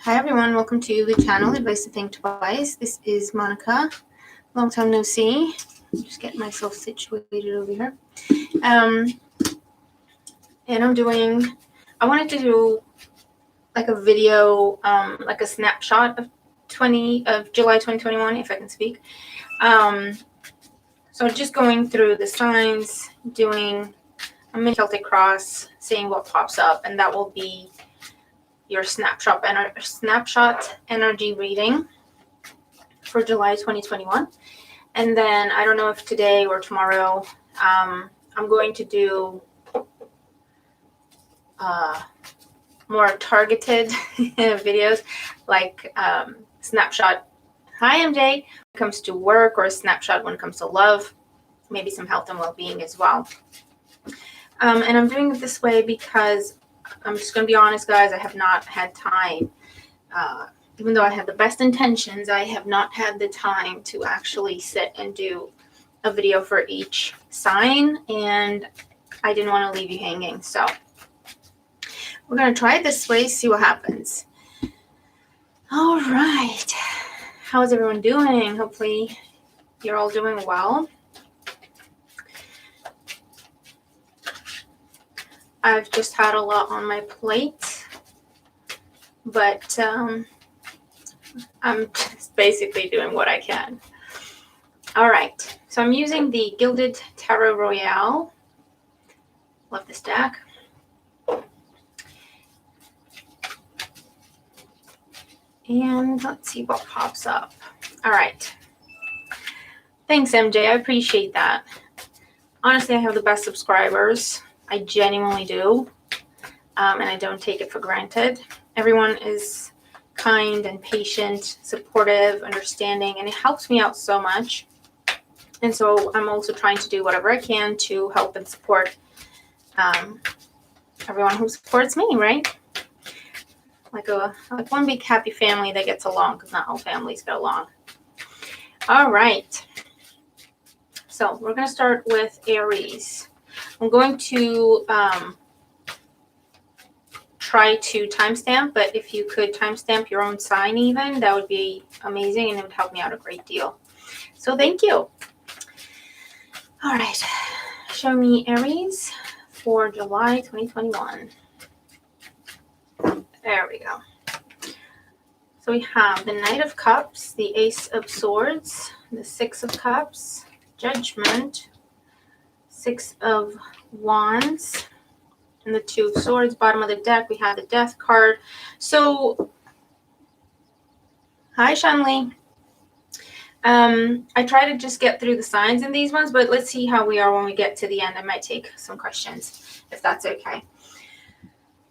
Hi everyone, welcome to the channel Advice to Think Twice. This is Monica. Long time no see. Just getting myself situated over here. And I wanted to do like a video, like a snapshot of July 2021, if I can speak. So just going through the signs, doing a mini Celtic cross, seeing what pops up, and that will be your snapshot energy reading for July 2021. And then I don't know if today or tomorrow I'm going to do more targeted videos, like snapshot hi MJ when it comes to work, or a snapshot when it comes to love, maybe some health and well-being as well. And I'm doing it this way because I'm just going to be honest, guys, I have not had time. Even though I had the best intentions, I have not had the time to actually sit and do a video for each sign, and I didn't want to leave you hanging. So we're going to try it this way, see what happens. All right. How's everyone doing? Hopefully you're all doing well. I've just had a lot on my plate, but I'm just basically doing what I can. All right, so I'm using the Gilded Tarot Royale. Love this deck. And let's see what pops up. All right. Thanks, MJ. I appreciate that. Honestly, I have the best subscribers. I genuinely do. And I don't take it for granted. Everyone is kind and patient, supportive, understanding, and it helps me out so much. And so I'm also trying to do whatever I can to help and support everyone who supports me, right? Like one big happy family that gets along, because not all families get along. All right. So we're going to start with Aries. I'm going to try to timestamp, but if you could timestamp your own sign even, that would be amazing, and it would help me out a great deal. So thank you. All right. Show me Aries for July 2021. There we go. So we have the Knight of Cups, the Ace of Swords, the Six of Cups, Judgment, Six of Wands, and the Two of Swords. Bottom of the deck, we have the Death card. So, hi, Shanley. I try to just get through the signs in these ones, but let's see how we are when we get to the end. I might take some questions, if that's okay.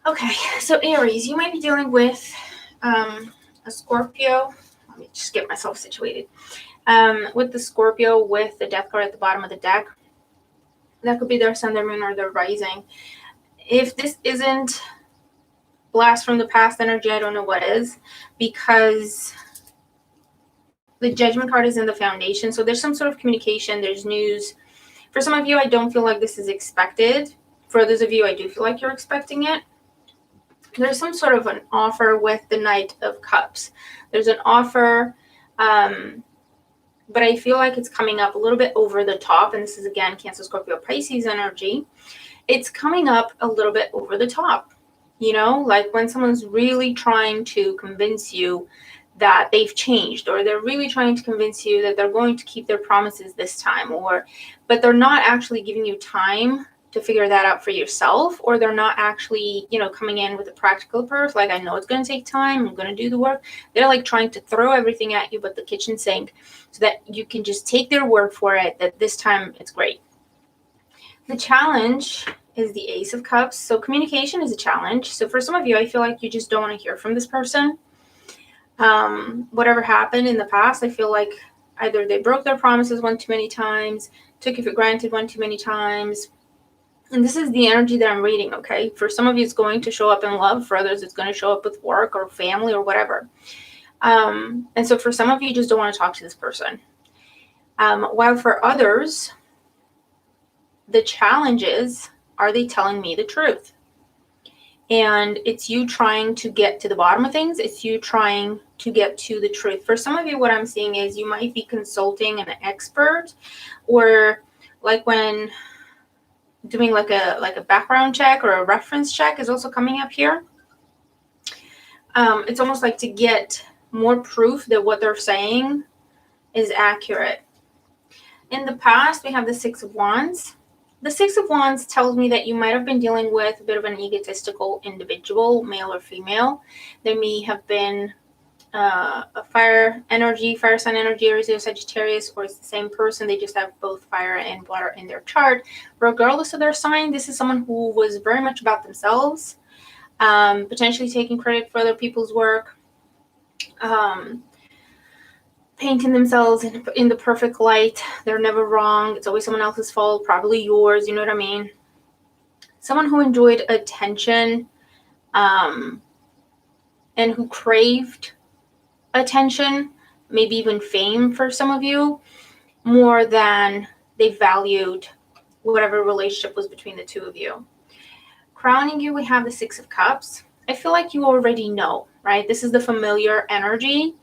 Okay, so Aries, you might be dealing with a Scorpio. Let me just get myself situated. With the Scorpio with the Death card at the bottom of the deck. That could be their sun, their moon, or their rising. If this isn't blast from the past energy, I don't know what is, because the Judgment card is in the foundation. So there's some sort of communication. There's news. For some of you, I don't feel like this is expected. For others of you, I do feel like you're expecting it. There's some sort of an offer with the Knight of Cups. There's an offer, but I feel like it's coming up a little bit over the top. And this is, again, Cancer, Scorpio, Pisces energy. It's coming up a little bit over the top. You know, like when someone's really trying to convince you that they've changed, or they're really trying to convince you that they're going to keep their promises this time, but they're not actually giving you time to figure that out for yourself, or they're not actually, coming in with a practical approach. Like, I know it's going to take time. I'm going to do the work. They're like trying to throw everything at you but the kitchen sink, so that you can just take their word for it that this time it's great. The challenge is the Ace of Cups. So communication is a challenge. So for some of you, I feel like you just don't want to hear from this person. Whatever happened in the past, I feel like either they broke their promises one too many times, took it for granted one too many times. And this is the energy that I'm reading, okay? For some of you, it's going to show up in love. For others, it's going to show up with work or family or whatever. And so for some of you, you just don't want to talk to this person. While for others, the challenge is, are they telling me the truth? And it's you trying to get to the bottom of things. It's you trying to get to the truth. For some of you, what I'm seeing is you might be consulting an expert, or like when doing like a background check or a reference check is also coming up here. It's almost like to get more proof that what they're saying is accurate. In the past, we have the Six of Wands. The Six of Wands tells me that you might have been dealing with a bit of an egotistical individual, male or female. They may have been a fire sign energy, Aries or Sagittarius, or it's the same person. They just have both fire and water in their chart. Regardless of their sign, this is someone who was very much about themselves, potentially taking credit for other people's work, painting themselves in the perfect light. They're never wrong. It's always someone else's fault, probably yours. You know what I mean? Someone who enjoyed attention, and who craved attention, maybe even fame for some of you, more than they valued whatever relationship was between the two of you. Crowning you, we have the Six of Cups. I feel like you already know, right? This is the familiar energy.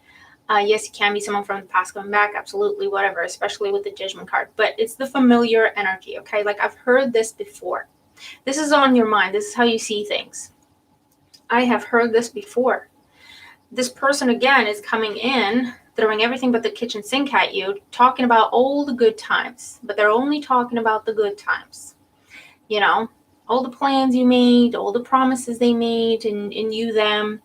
Yes, it can be someone from the past coming back, absolutely, whatever, especially with the Judgment card. But it's the familiar energy, okay? Like, I've heard this before. This is on your mind. This is how you see things. I have heard this before. This person, again, is coming in, throwing everything but the kitchen sink at you, talking about all the good times. But they're only talking about the good times. You know, all the plans you made, all the promises they made, and you, them.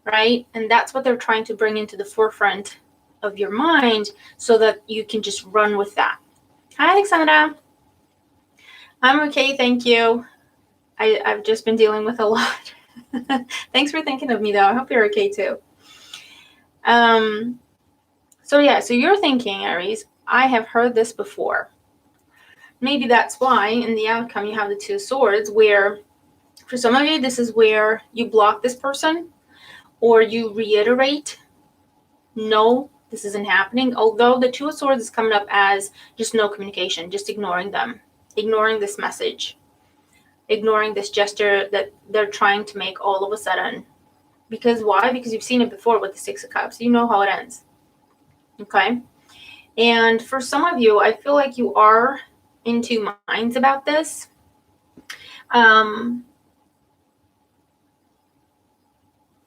Right? And that's what they're trying to bring into the forefront of your mind so that you can just run with that. Hi, Alexandra. I'm okay, thank you. I've just been dealing with a lot. Thanks for thinking of me, though. I hope you're okay, too. So you're thinking, Aries, I have heard this before. Maybe that's why in the outcome you have the Two of Swords, where for some of you, this is where you block this person, or you reiterate, no, this isn't happening. Although the Two of Swords is coming up as just no communication, just ignoring them, ignoring this message, ignoring this gesture that they're trying to make all of a sudden. Because why? Because you've seen it before with the Six of Cups. You know how it ends. Okay? And for some of you, I feel like you are in two minds about this.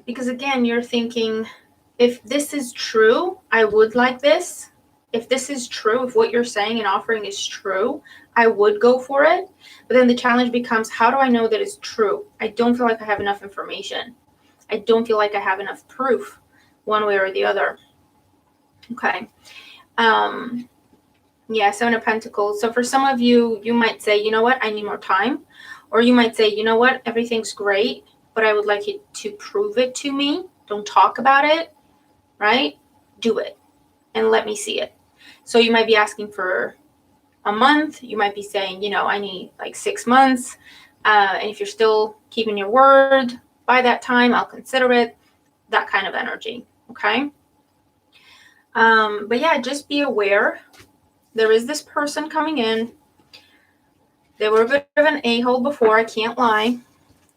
Because again, you're thinking, if this is true, I would like this. If this is true, if what you're saying and offering is true, I would go for it. But then the challenge becomes, how do I know that it's true? I don't feel like I have enough information. I don't feel like I have enough proof one way or the other. Okay. Seven of Pentacles. So for some of you, you might say, you know what, I need more time. Or you might say, you know what, everything's great, but I would like you to prove it to me. Don't talk about it, right? Do it and let me see it. So you might be asking for a month. You might be saying, I need like 6 months. And if you're still keeping your word by that time, I'll consider it. That kind of energy, okay? But just be aware. There is this person coming in. They were a bit of an a-hole before, I can't lie.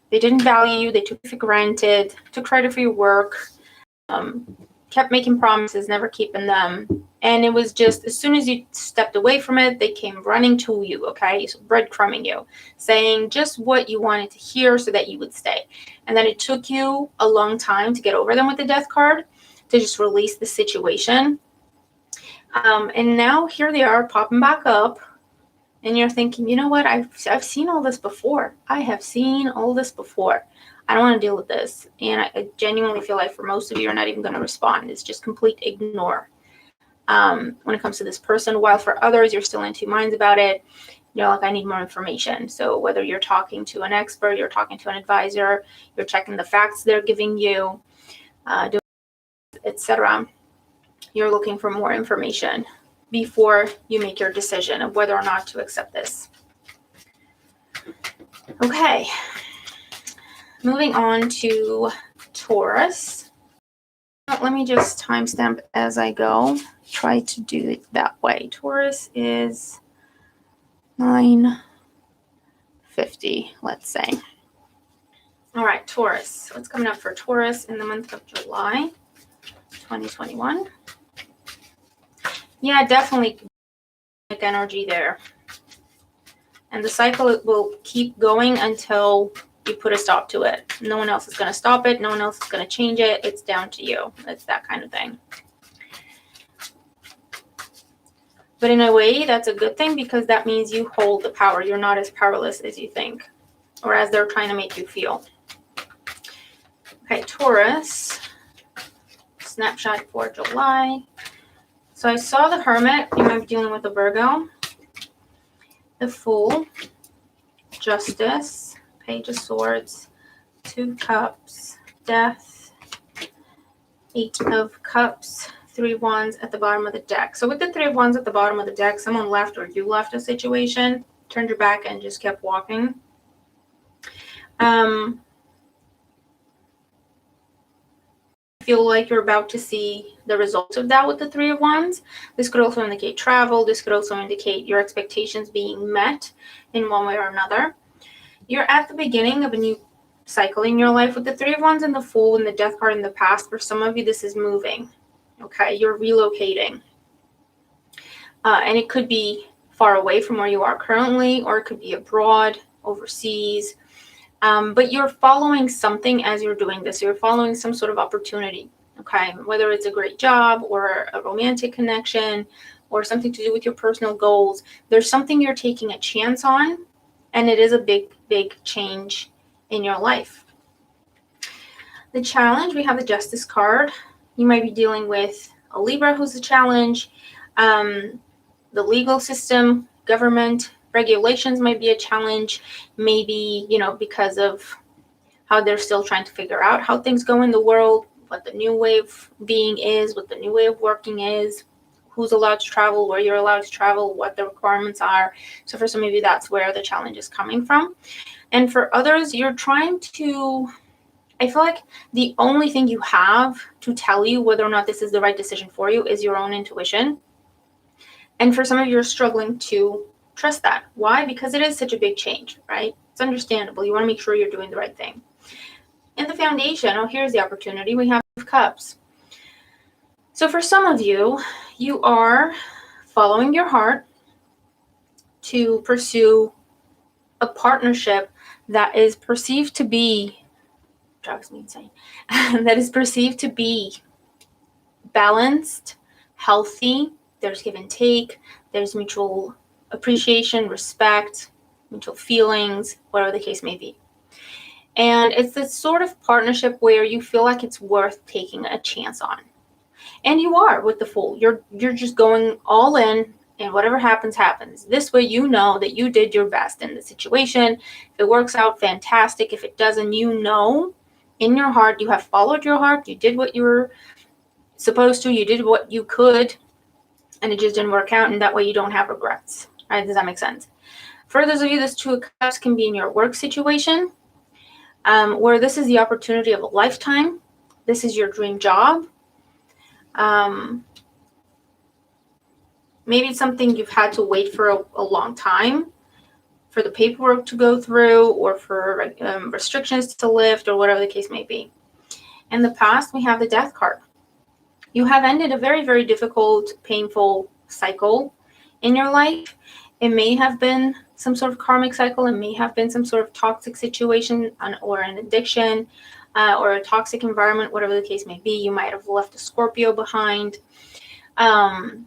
They didn't value you. They took you for granted, took credit for your work, kept making promises, never keeping them. And it was just, as soon as you stepped away from it, they came running to you, okay? So breadcrumbing you, saying just what you wanted to hear so that you would stay. And then it took you a long time to get over them with the Death card, to just release the situation. And now here they are popping back up. And you're thinking, you know what? I've seen all this before. I have seen all this before. I don't want to deal with this. And I genuinely feel like for most of you, you're not even going to respond. It's just complete ignore when it comes to this person. While for others, you're still in two minds about it. You're like, I need more information. So whether you're talking to an expert, you're talking to an advisor, you're checking the facts they're giving you, etc., you're looking for more information before you make your decision of whether or not to accept this. Okay. Moving on to Taurus. Let me just timestamp as I go. Try to do it that way. Taurus is 9:50, let's say. All right, Taurus. What's coming up for Taurus in the month of July 2021? Yeah, definitely energy there. And the cycle will keep going until you put a stop to it. No one else is going to stop it. No one else is going to change it. It's down to you. It's that kind of thing. But in a way, that's a good thing because that means you hold the power. You're not as powerless as you think or as they're trying to make you feel. Okay, Taurus. Snapshot for July. So I saw the Hermit. You might be dealing with a Virgo. The Fool. Justice. Page of Swords. 2 Cups. Death. 8 of Cups. 3 Wands at the bottom of the deck. So with the 3 of Wands at the bottom of the deck, someone left or you left a situation, turned your back and just kept walking. Feel like you're about to see the results of that with the 3 of Wands. This could also indicate travel. This could also indicate your expectations being met in one way or another. You're at the beginning of a new cycle in your life with the 3 of Wands and the Fool and the Death card in the past. For some of you, this is moving. Okay, you're relocating. And it could be far away from where you are currently, or it could be abroad, overseas. But you're following something as you're doing this. You're following some sort of opportunity, okay? Whether it's a great job or a romantic connection or something to do with your personal goals. There's something you're taking a chance on, and it is a big, big change in your life. The challenge, we have the Justice card. You might be dealing with a Libra who's a challenge. The legal system, government, regulations might be a challenge. Maybe, because of how they're still trying to figure out how things go in the world, what the new way of being is, what the new way of working is, who's allowed to travel, where you're allowed to travel, what the requirements are. So for some of you, that's where the challenge is coming from. And for others, you're trying to... I feel like the only thing you have to tell you whether or not this is the right decision for you is your own intuition. And for some of you, you're struggling to trust that. Why? Because it is such a big change, right? It's understandable. You want to make sure you're doing the right thing. In the foundation, here's the opportunity. We have Cups. So for some of you, you are following your heart to pursue a partnership that is perceived to be... drives me insane. That is perceived to be balanced, healthy. There's give and take. There's mutual appreciation, respect, mutual feelings, whatever the case may be. And it's this sort of partnership where you feel like it's worth taking a chance on. And you are with the Fool. You're just going all in, and whatever happens, happens. This way you know that you did your best in the situation. If it works out, fantastic. If it doesn't, you know in your heart, you have followed your heart. You did what you were supposed to. You did what you could, and it just didn't work out. And that way you don't have regrets. Right? Does that make sense? For those of you, this 2 of Cups can be in your work situation, where this is the opportunity of a lifetime. This is your dream job. Maybe it's something you've had to wait for a long time for the paperwork to go through, or for restrictions to lift, or whatever the case may be. In the past, we have the Death card. You have ended a very, very difficult, painful cycle in your life. It may have been some sort of karmic cycle. It may have been some sort of toxic situation, or an addiction, or a toxic environment, whatever the case may be. You might have left a Scorpio behind. And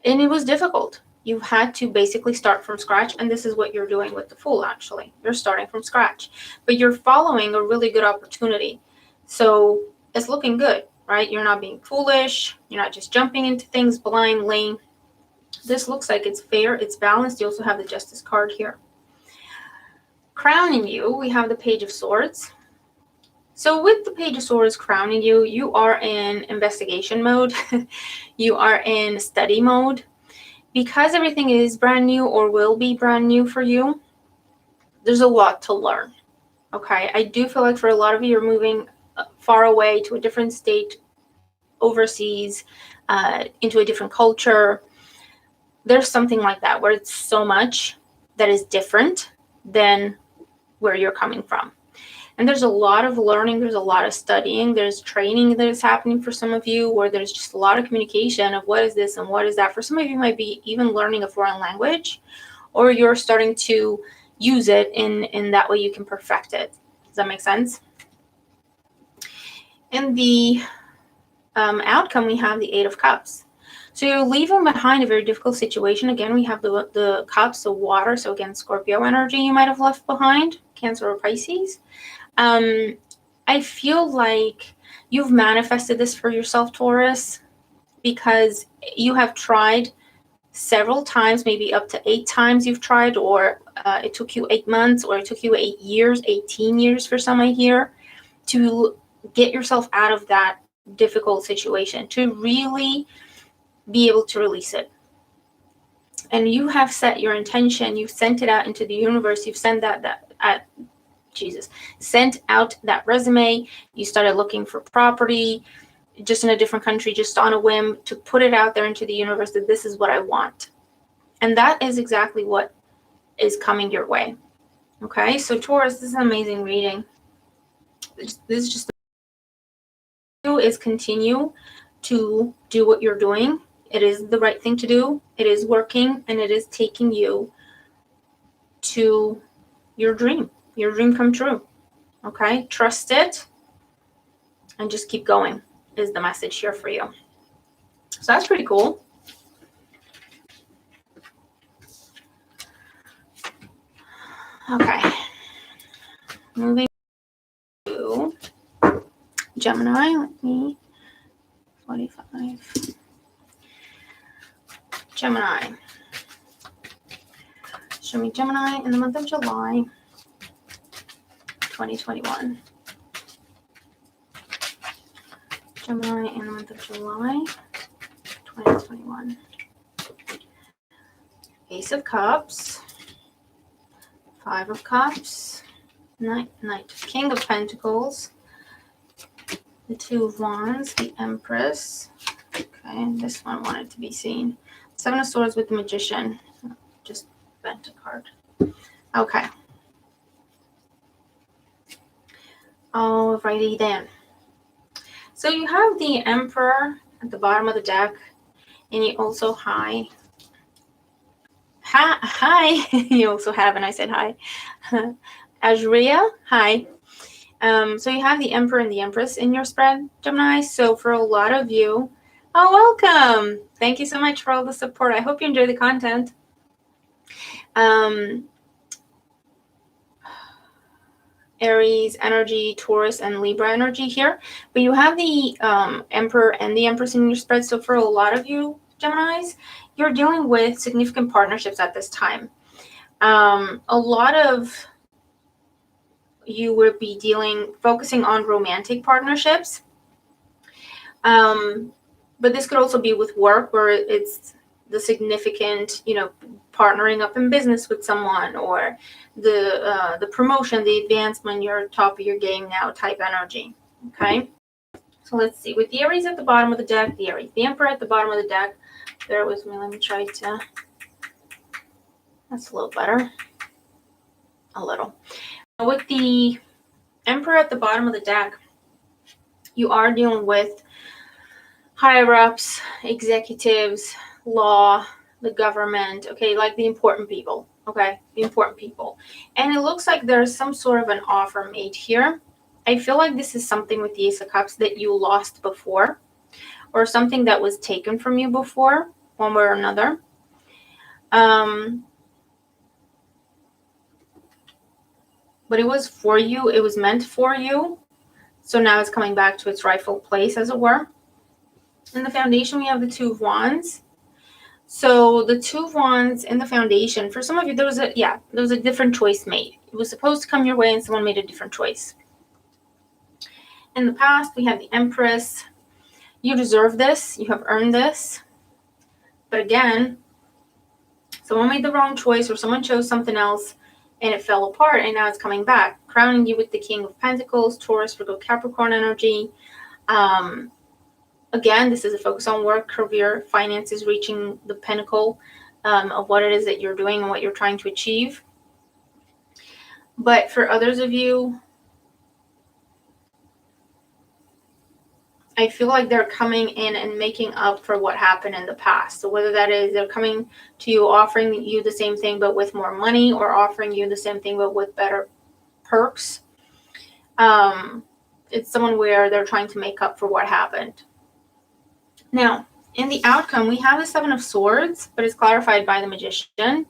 it was difficult. You had to basically start from scratch, and this is what you're doing with the Fool, actually. You're starting from scratch, but you're following a really good opportunity. So it's looking good, right? You're not being foolish. You're not just jumping into things blindly. This looks like it's fair. It's balanced. You also have the Justice card here. Crowning you, we have the Page of Swords. So with the Page of Swords crowning you, you are in investigation mode. You are in study mode. Because everything is brand new, or will be brand new for you, there's a lot to learn. Okay, I do feel like for a lot of you, you're moving far away to a different state, overseas, into a different culture. There's something like that where it's so much that is different than where you're coming from. And there's a lot of learning, there's a lot of studying, there's training that is happening for some of you, or there's just a lot of communication of what is this and what is that. For some of you, might be even learning a foreign language, or you're starting to use it in that way you can perfect it. Does that make sense? In the outcome, we have the Eight of Cups. So you're leaving behind a very difficult situation. Again, we have the cups, so water. So again, Scorpio energy you might have left behind, Cancer or Pisces. I feel like you've manifested this for yourself, Taurus, because you have tried several times, maybe up to 8 times you've tried, or it took you 8 months, or it took you 8 years, 18 years for some I hear, to get yourself out of that difficult situation, to really be able to release it. And you have set your intention, you've sent it out into the universe, you've sent sent out that resume, you started looking for property just in a different country, just on a whim, to put it out there into the universe that this is what I want. And that is exactly what is coming your way. Okay, so Taurus, this is an amazing reading. This is just is continue to do what you're doing. It is the right thing to do. It is working, and it is taking you to your dream come true. Okay, trust it and just keep going is the message here for you. So that's pretty cool. Okay, moving to Gemini. Let me 45. Gemini. Show me Gemini in the month of July 2021. Gemini in the month of July 2021. Ace of Cups, 5 of Cups, Knight, King of Pentacles, the 2 of Wands, the Empress. Okay, and this one wanted to be seen. 7 of Swords with the Magician. Just bent a card. Okay. Alrighty then. So you have the Emperor at the bottom of the deck, and you also hi. You also have, and I said hi. Azria, hi. So you have the Emperor and the Empress in your spread, Gemini. So for a lot of you, welcome. Thank you so much for all the support. I hope you enjoy the content. Aries energy, Taurus, and Libra energy here. But you have the Emperor and the Empress in your spread. So for a lot of you, Geminis, you're dealing with significant partnerships at this time. A lot of you would be focusing on romantic partnerships. But this could also be with work, where it's the significant, partnering up in business with someone, or the promotion, the advancement, you're top of your game now type energy. Okay. So let's see. With the Aries at the bottom of the deck, the Emperor at the bottom of the deck. Bear with me. Let me try to. That's a little better. A little. With the Emperor at the bottom of the deck, you are dealing with higher ups, executives, law, the government, okay, like the important people, okay, the important people. And it looks like there's some sort of an offer made here. I feel like this is something with the Ace of Cups that you lost before, or something that was taken from you before, one way or another. But it was for you, it was meant for you. So now it's coming back to its rightful place, as it were. In the foundation, we have the 2 of Wands. So the 2 of Wands in the foundation, for some of you, there was a different choice made. It was supposed to come your way, and someone made a different choice. In the past, we have the Empress. You deserve this. You have earned this. But again, someone made the wrong choice, or someone chose something else, and it fell apart, and now it's coming back, crowning you with the King of Pentacles, Taurus, Virgo, Capricorn energy. Again, this is a focus on work, career, finances, reaching the pinnacle of what it is that you're doing and what you're trying to achieve. But for others of you, I feel like they're coming in and making up for what happened in the past. So whether that is they're coming to you offering you the same thing but with more money, or offering you the same thing but with better perks. It's someone where they're trying to make up for what happened. Now, in the outcome, we have the Seven of Swords, but it's clarified by the Magician.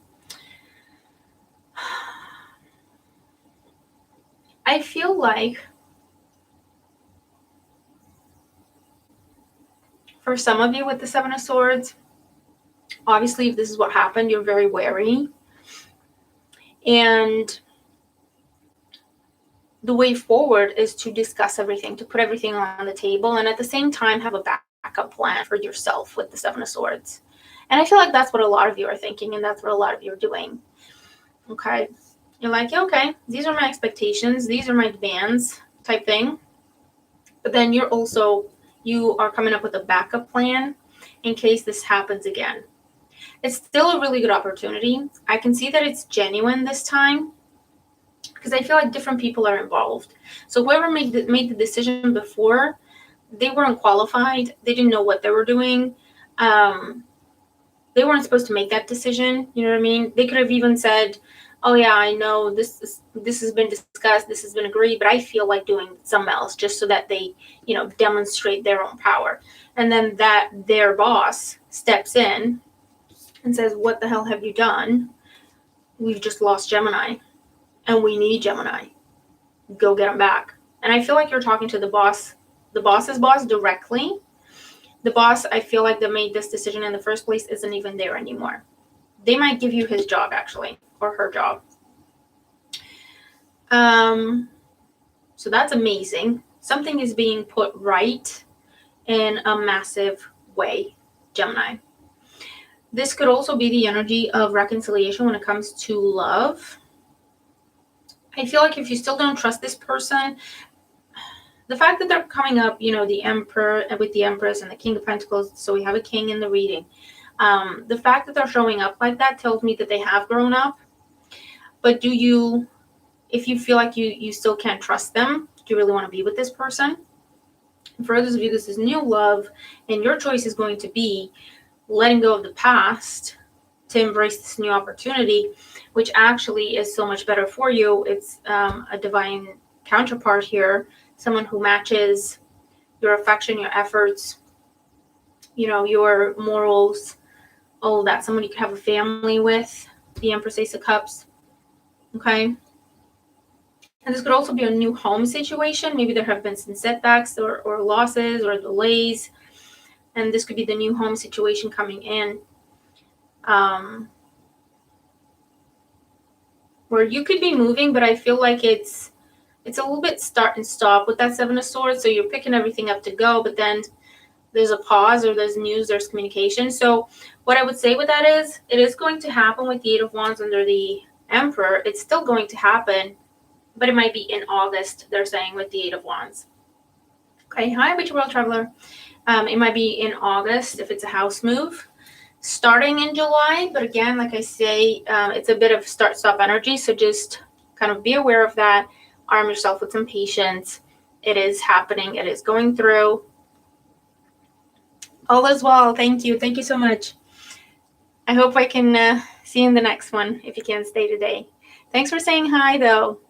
I feel like for some of you with the Seven of Swords, obviously, if this is what happened, you're very wary. And the way forward is to discuss everything, to put everything on the table, and at the same time have a backup plan for yourself with the Seven of Swords. And I feel like that's what a lot of you are thinking, and that's what a lot of you are doing. Okay? You're like, yeah, okay, these are my expectations, these are my demands type thing. But then you are coming up with a backup plan in case this happens again. It's still a really good opportunity. I can see that it's genuine this time, because I feel like different people are involved. So whoever made the decision before, they weren't qualified. They didn't know what they were doing. They weren't supposed to make that decision. You know what I mean? They could have even said, oh yeah, I know this has been discussed, this has been agreed, but I feel like doing something else, just so that they, demonstrate their own power. And then that their boss steps in and says, what the hell have you done? We've just lost Gemini, and we need Gemini. Go get them back. And I feel like you're talking to the boss's boss directly. The boss, I feel like, that made this decision in the first place isn't even there anymore. They might give you his job, actually, or her job. So that's amazing. Something is being put right in a massive way, Gemini. This could also be the energy of reconciliation when it comes to love. I feel like if you still don't trust this person, the fact that they're coming up, the Emperor with the Empress and the King of Pentacles, so we have a king in the reading. The fact that they're showing up like that tells me that they have grown up. But if you feel like you still can't trust them, do you really want to be with this person? And for others of you, this is new love, and your choice is going to be letting go of the past to embrace this new opportunity, which actually is so much better for you. It's a divine counterpart here, someone who matches your affection, your efforts, your morals, all of that. Someone you could have a family with, the Empress Ace of Cups. Okay? And this could also be a new home situation. Maybe there have been some setbacks or losses or delays. And this could be the new home situation coming in. Where you could be moving, but I feel like it's a little bit start and stop with that Seven of Swords. So you're picking everything up to go, but then there's a pause, or there's news, there's communication. So what I would say with that is, it is going to happen with the Eight of Wands under the Emperor. It's still going to happen, but it might be in August, they're saying, with the Eight of Wands. Okay, hi, Witchy World Traveler. It might be in August if it's a house move. Starting in July, but again, like I say, it's a bit of start-stop energy, so just kind of be aware of that. Arm yourself with some patience. It is happening. It is going through. All is well. Thank you. Thank you so much. I hope I can see you in the next one, if you can't stay today. Thanks for saying hi, though.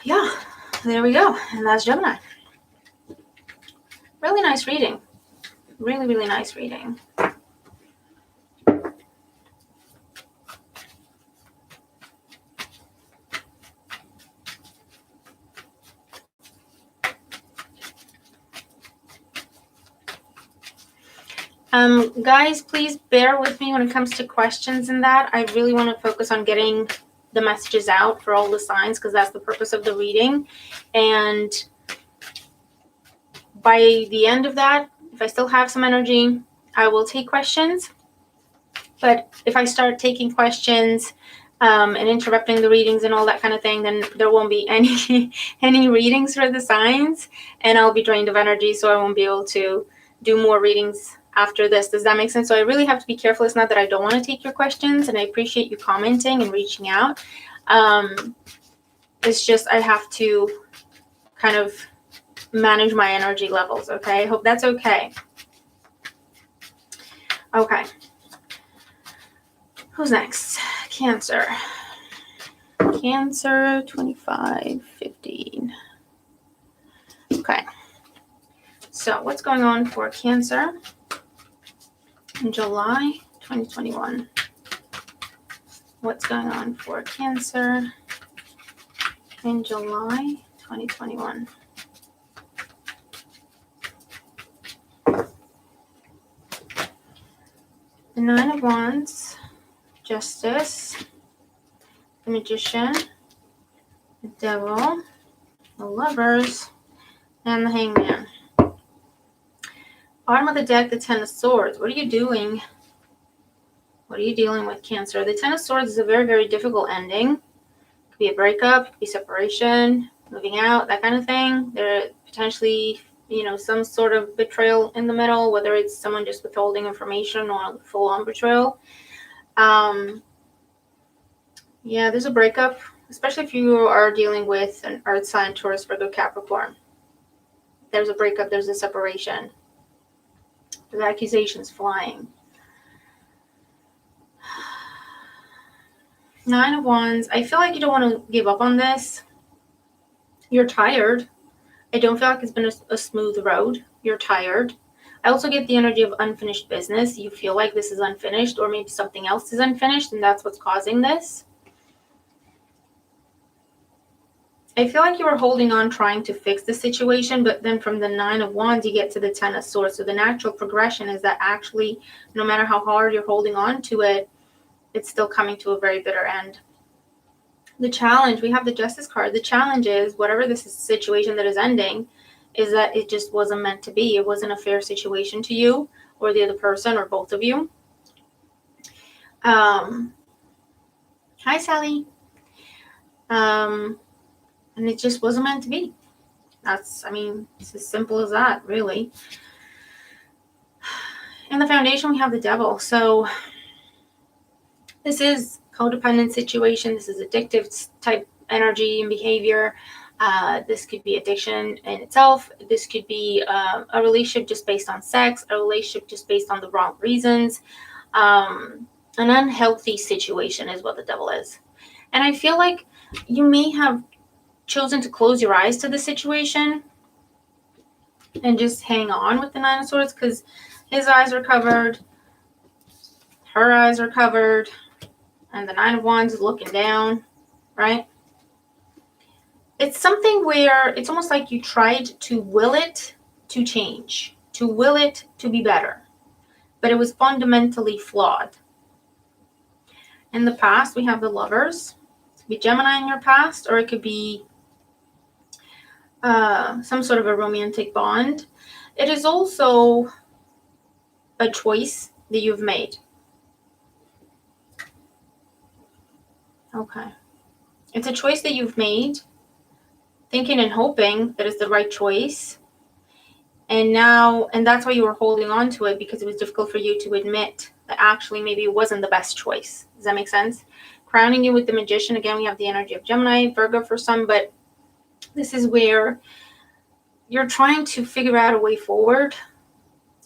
Yeah, there we go. And that's Gemini. Really nice reading. Really, really nice reading. Guys, please bear with me when it comes to questions and that. I really want to focus on getting the messages out for all the signs, because that's the purpose of the reading. And by the end of that, if I still have some energy, I will take questions. But if I start taking questions and interrupting the readings and all that kind of thing, then there won't be any readings for the signs, and I'll be drained of energy, so I won't be able to do more readings after this. Does that make sense? So I really have to be careful. It's not that I don't want to take your questions, and I appreciate you commenting and reaching out. It's just I have to kind of manage my energy levels, okay? I hope that's okay. Okay. Who's next? Cancer. Cancer 2515. Okay. So what's going on for Cancer in July 2021? What's going on for Cancer in July 2021? The Nine of Wands, Justice, the Magician, the Devil, the Lovers, and the Hangman. Bottom of the deck, the Ten of Swords. What are you doing? What are you dealing with, Cancer? The Ten of Swords is a very, very difficult ending. It could be a breakup, it could be separation, moving out, that kind of thing. There potentially, some sort of betrayal in the middle, whether it's someone just withholding information or full-on betrayal. Yeah, there's a breakup, especially if you are dealing with an earth sign, Taurus, Virgo, Capricorn. There's a breakup, there's a separation. There's accusations flying. Nine of Wands. I feel like you don't want to give up on this. You're tired. I don't feel like it's been a smooth road. You're tired. I also get the energy of unfinished business. You feel like this is unfinished, or maybe something else is unfinished, and that's what's causing this. I feel like you were holding on, trying to fix the situation, but then from the Nine of Wands, you get to the Ten of Swords. So the natural progression is that actually, no matter how hard you're holding on to it, it's still coming to a very bitter end. The challenge, we have the Justice card. The challenge is, whatever this situation that is ending, is that it just wasn't meant to be. It wasn't a fair situation to you or the other person or both of you. Hi, Sally. And it just wasn't meant to be. It's as simple as that, really. In the foundation, we have the Devil. So this is codependent situation. This is addictive type energy and behavior. This could be addiction in itself. This could be a relationship just based on sex, a relationship just based on the wrong reasons. An unhealthy situation is what the Devil is. And I feel like you may have chosen to close your eyes to the situation and just hang on with the Nine of Swords, because his eyes are covered, her eyes are covered, and the Nine of Wands is looking down, right? It's something where it's almost like you tried to will it to change, to will it to be better, but it was fundamentally flawed. In the past, we have the Lovers. It could be Gemini in your past, or it could be some sort of a romantic bond. It is also a choice that you've made. Okay. It's a choice that you've made, thinking and hoping that it's the right choice. And that's why you were holding on to it, because it was difficult for you to admit that actually maybe it wasn't the best choice. Does that make sense? Crowning you with the Magician. Again, we have the energy of Gemini, Virgo for some, but this is where you're trying to figure out a way forward.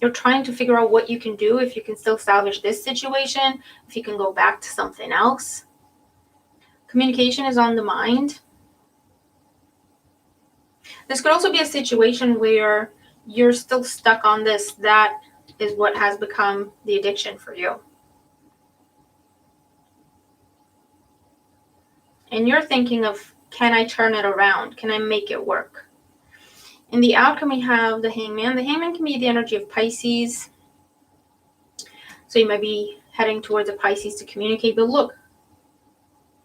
You're trying to figure out what you can do, if you can still salvage this situation, if you can go back to something else. Communication is on the mind. This could also be a situation where you're still stuck on this. That is what has become the addiction for you. And you're thinking of, can I turn it around? Can I make it work? In the outcome, we have the Hangman. The Hangman can be the energy of Pisces. So you might be heading towards a Pisces to communicate. But look,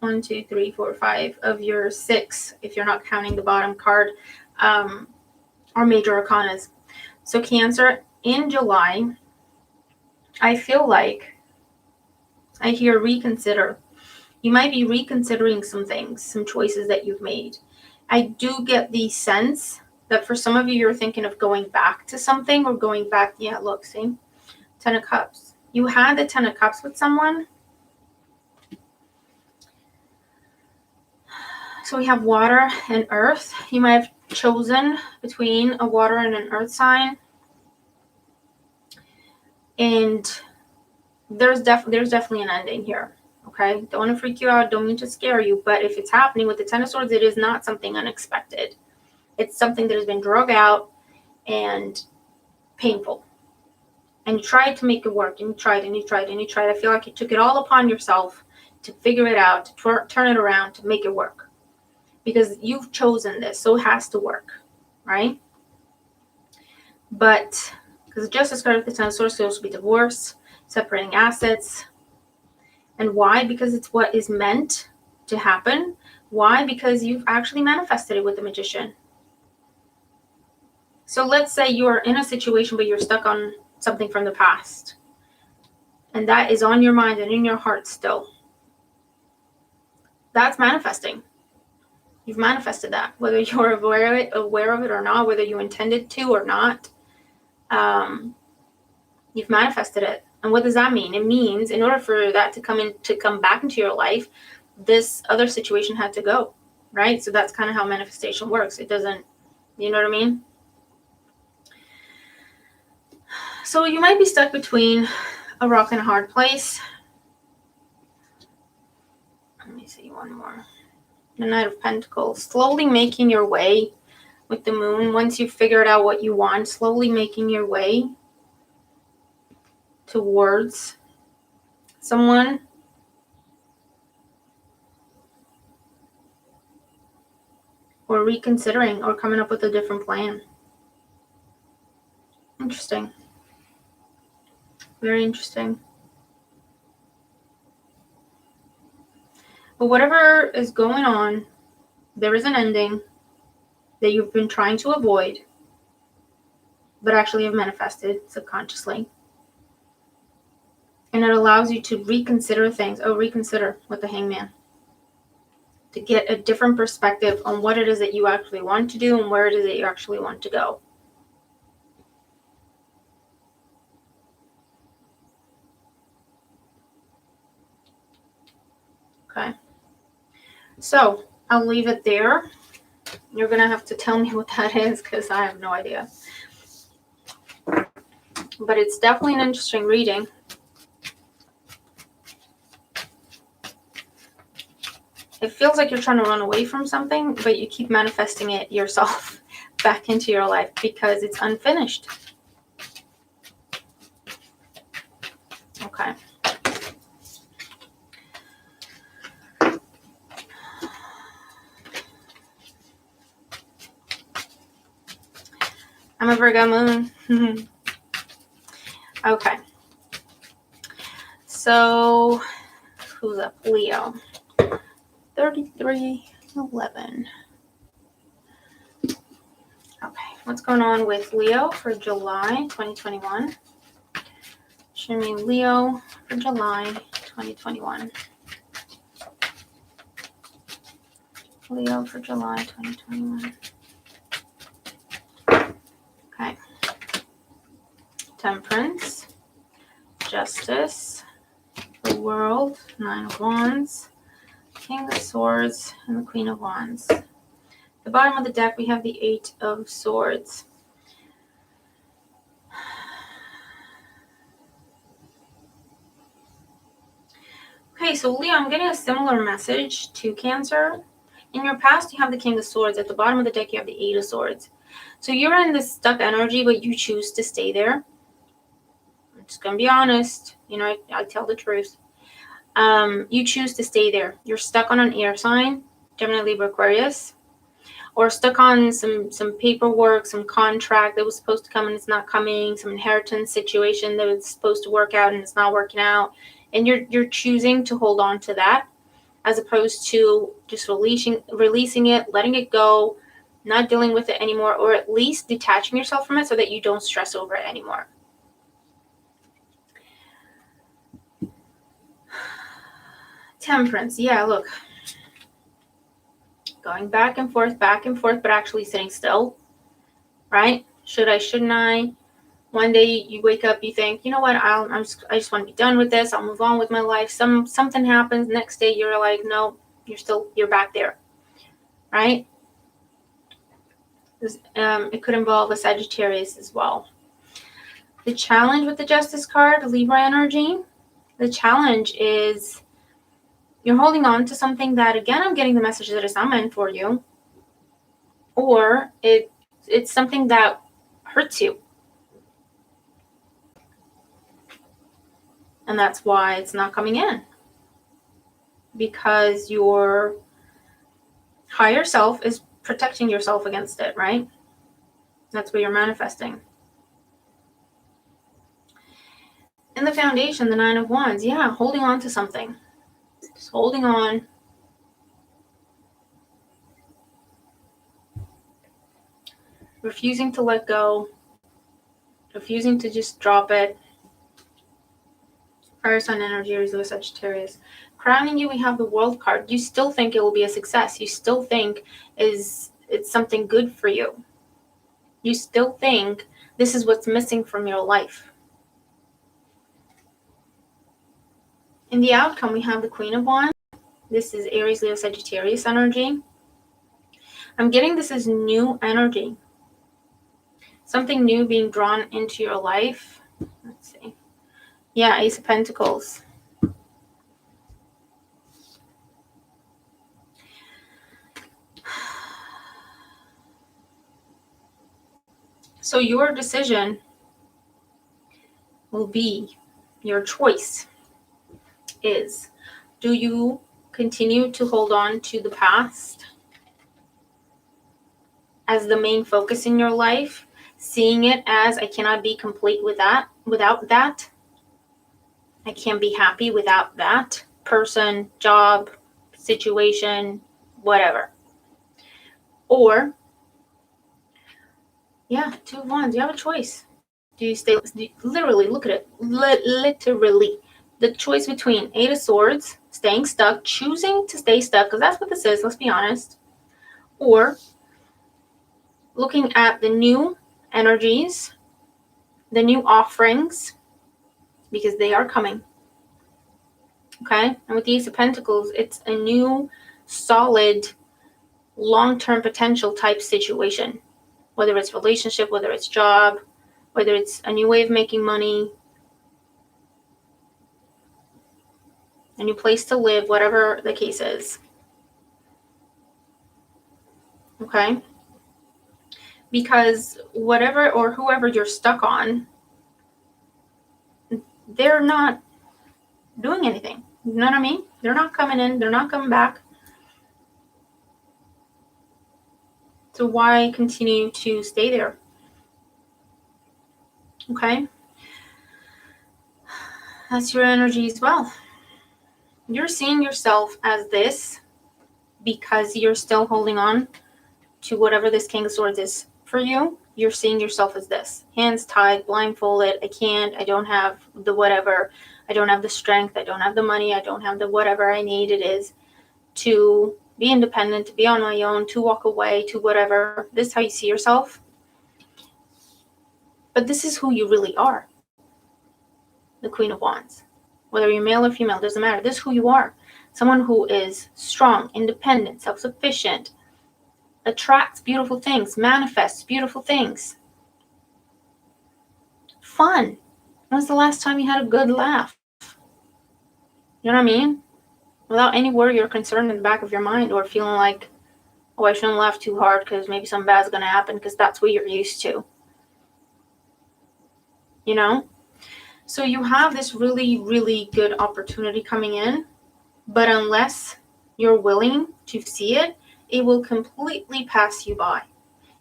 1, 2, 3, 4, 5 of your 6, if you're not counting the bottom card, are major arcanas. So Cancer, in July, I feel like I hear reconsider. You might be reconsidering some things, some choices that you've made. I do get the sense that for some of you, you're thinking of going back to something, or going back. Yeah, look, see? Ten of Cups. You had the Ten of Cups with someone. So we have water and earth. You might have chosen between a water and an earth sign. And there's definitely an ending here. Okay? Don't want to freak you out. Don't mean to scare you. But if it's happening with the Ten of Swords, it is not something unexpected. It's something that has been drug out and painful. And you tried to make it work. And you tried and you tried and you tried. I feel like you took it all upon yourself to figure it out, to turn it around, to make it work. Because you've chosen this, so it has to work, right? But because the Justice card with the Ten of Swords could also be divorce, separating assets. And why? Because it's what is meant to happen. Why? Because you've actually manifested it with the Magician. So let's say you are in a situation where you're stuck on something from the past. And that is on your mind and in your heart still. That's manifesting. You've manifested that, whether you're aware of it or not, whether you intended to or not. You've manifested it. And what does that mean? It means in order for that to come back into your life, this other situation had to go, right? So that's kind of how manifestation works. It doesn't, you know what I mean? So you might be stuck between a rock and a hard place. Let me see one more. The Knight of Pentacles, slowly making your way with the Moon. Once you've figured out what you want, slowly making your way towards someone. Or reconsidering or coming up with a different plan. Interesting. Very interesting. But whatever is going on, there is an ending that you've been trying to avoid, but actually have manifested subconsciously. And it allows you to reconsider things. Oh, reconsider with the Hangman. To get a different perspective on what it is that you actually want to do and where it is that you actually want to go. Okay. So, I'll leave it there. You're going to have to tell me what that is because I have no idea. But it's definitely an interesting reading. It feels like you're trying to run away from something, but you keep manifesting it yourself back into your life because it's unfinished. Okay. I'm a Virgo moon. Okay. So, who's up? Leo. 3311. Okay. What's going on with Leo for July 2021? Show me Leo for July 2021. Leo for July 2021. Okay. Temperance, Justice, the World, Nine of Wands, King of Swords, and the Queen of Wands. At the bottom of the deck, we have the Eight of Swords. Okay, so Leo, I'm getting a similar message to Cancer. In your past, you have the King of Swords. At the bottom of the deck, you have the Eight of Swords. So you're in this stuck energy, but you choose to stay there. I'm just going to be honest. You know, I tell the truth. You choose to stay there. You're stuck on an air sign, Gemini, Libra, Aquarius. Or stuck on some paperwork, some contract that was supposed to come and it's not coming. Some inheritance situation that was supposed to work out and it's not working out. And you're choosing to hold on to that as opposed to just releasing it, letting it go, not dealing with it anymore, or at least detaching yourself from it so that you don't stress over it anymore. Temperance. Yeah, look. Going back and forth, but actually sitting still. Right? Should I, shouldn't I? One day you wake up, you think, you know what, I just want to be done with this. I'll move on with my life. Something happens. Next day you're like, no, you're back there, right? It could involve a Sagittarius as well. The challenge with the Justice card, Libra energy, the challenge is you're holding on to something that, again, I'm getting the message that it's not meant for you, or it's something that hurts you. And that's why it's not coming in. Because your higher self is protecting yourself against it, right? That's what you're manifesting. In the foundation, the Nine of Wands, yeah, holding on to something. Just holding on. Refusing to let go. Refusing to just drop it. Fire sign energy, Aries, Leo, Sagittarius. Crowning you, we have the World card. You still think it will be a success. You still think it's something good for you. You still think this is what's missing from your life. In the outcome, we have the Queen of Wands. This is Aries, Leo, Sagittarius energy. I'm getting this as new energy. Something new being drawn into your life. Let's see. Yeah, Ace of Pentacles. So your decision will be, your choice is, do you continue to hold on to the past as the main focus in your life, seeing it as I cannot be complete without that. I can't be happy without that person, job, situation, whatever. Or, yeah, Two of Wands, you have a choice. Do you stay, literally, look at it, literally. The choice between Eight of Swords, staying stuck, choosing to stay stuck, because that's what this is, let's be honest, or looking at the new energies, the new offerings, because they are coming. Okay? And with the Ace of Pentacles, it's a new, solid, long-term potential type situation. Whether it's relationship, whether it's job, whether it's a new way of making money, a new place to live, whatever the case is. Okay? Because whatever or whoever you're stuck on, they're not doing anything. You know what I mean? They're not coming in. They're not coming back. So why continue to stay there? Okay? That's your energy as well. You're seeing yourself as this because you're still holding on to whatever this King of Swords is for you. You're seeing yourself as this. Hands tied, blindfolded. I can't. I don't have the whatever. I don't have the strength. I don't have the money. I don't have the whatever I need it is to be independent, to be on my own, to walk away, to whatever. This is how you see yourself. But this is who you really are. The Queen of Wands. Whether you're male or female, doesn't matter. This is who you are. Someone who is strong, independent, self-sufficient, attracts beautiful things, manifests beautiful things. Fun. When was the last time you had a good laugh? You know what I mean? Without any worry or concern in the back of your mind, or feeling like, oh, I shouldn't laugh too hard because maybe something bad's going to happen, because that's what you're used to. You know? So you have this really, really good opportunity coming in, but unless you're willing to see it, it will completely pass you by.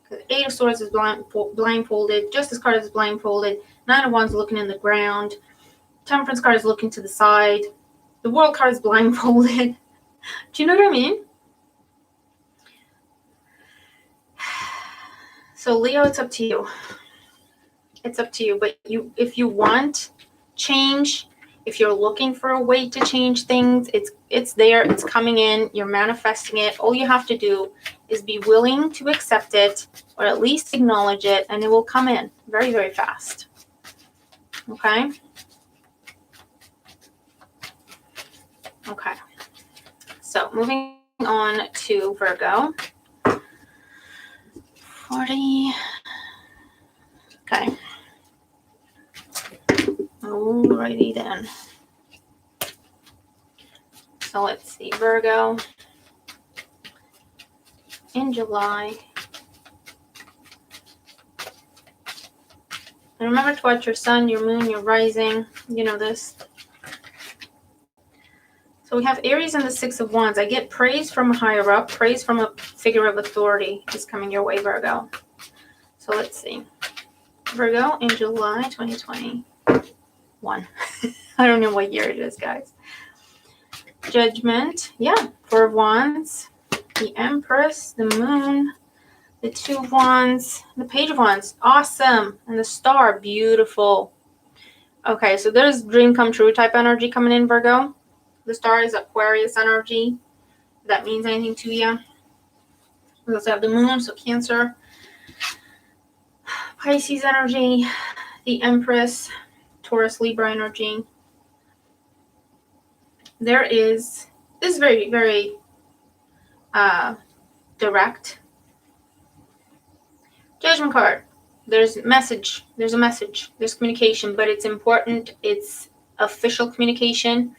Because Eight of Swords is blindfolded, Justice card is blindfolded, Nine of Wands looking in the ground, Temperance card is looking to the side, the World card is blindfolded. Do you know what I mean? So Leo, it's up to you. It's up to you. But if you want change, if you're looking for a way to change things, it's there, it's coming in, you're manifesting it. All you have to do is be willing to accept it, or at least acknowledge it, and it will come in very, very fast. Okay. Okay. So moving on to Virgo. 40. Okay. Alrighty then. So let's see, Virgo in July. And remember to watch your sun, your moon, your rising. You know this. So we have Aries and the Six of Wands. I get praise from a higher up. Praise from a figure of authority is coming your way, Virgo. So let's see. Virgo in July 2021. I don't know what year it is, guys. Judgment. Yeah. Four of Wands. The Empress. The Moon. The Two of Wands. The Page of Wands. Awesome. And the Star. Beautiful. Okay, so there's dream come true type energy coming in, Virgo. The Star is Aquarius energy. If that means anything to you. We also have the Moon, so Cancer. Pisces energy. The Empress. Taurus, Libra energy. This is very, very direct. Judgment card. There's a message. There's communication, but it's important. It's official communication.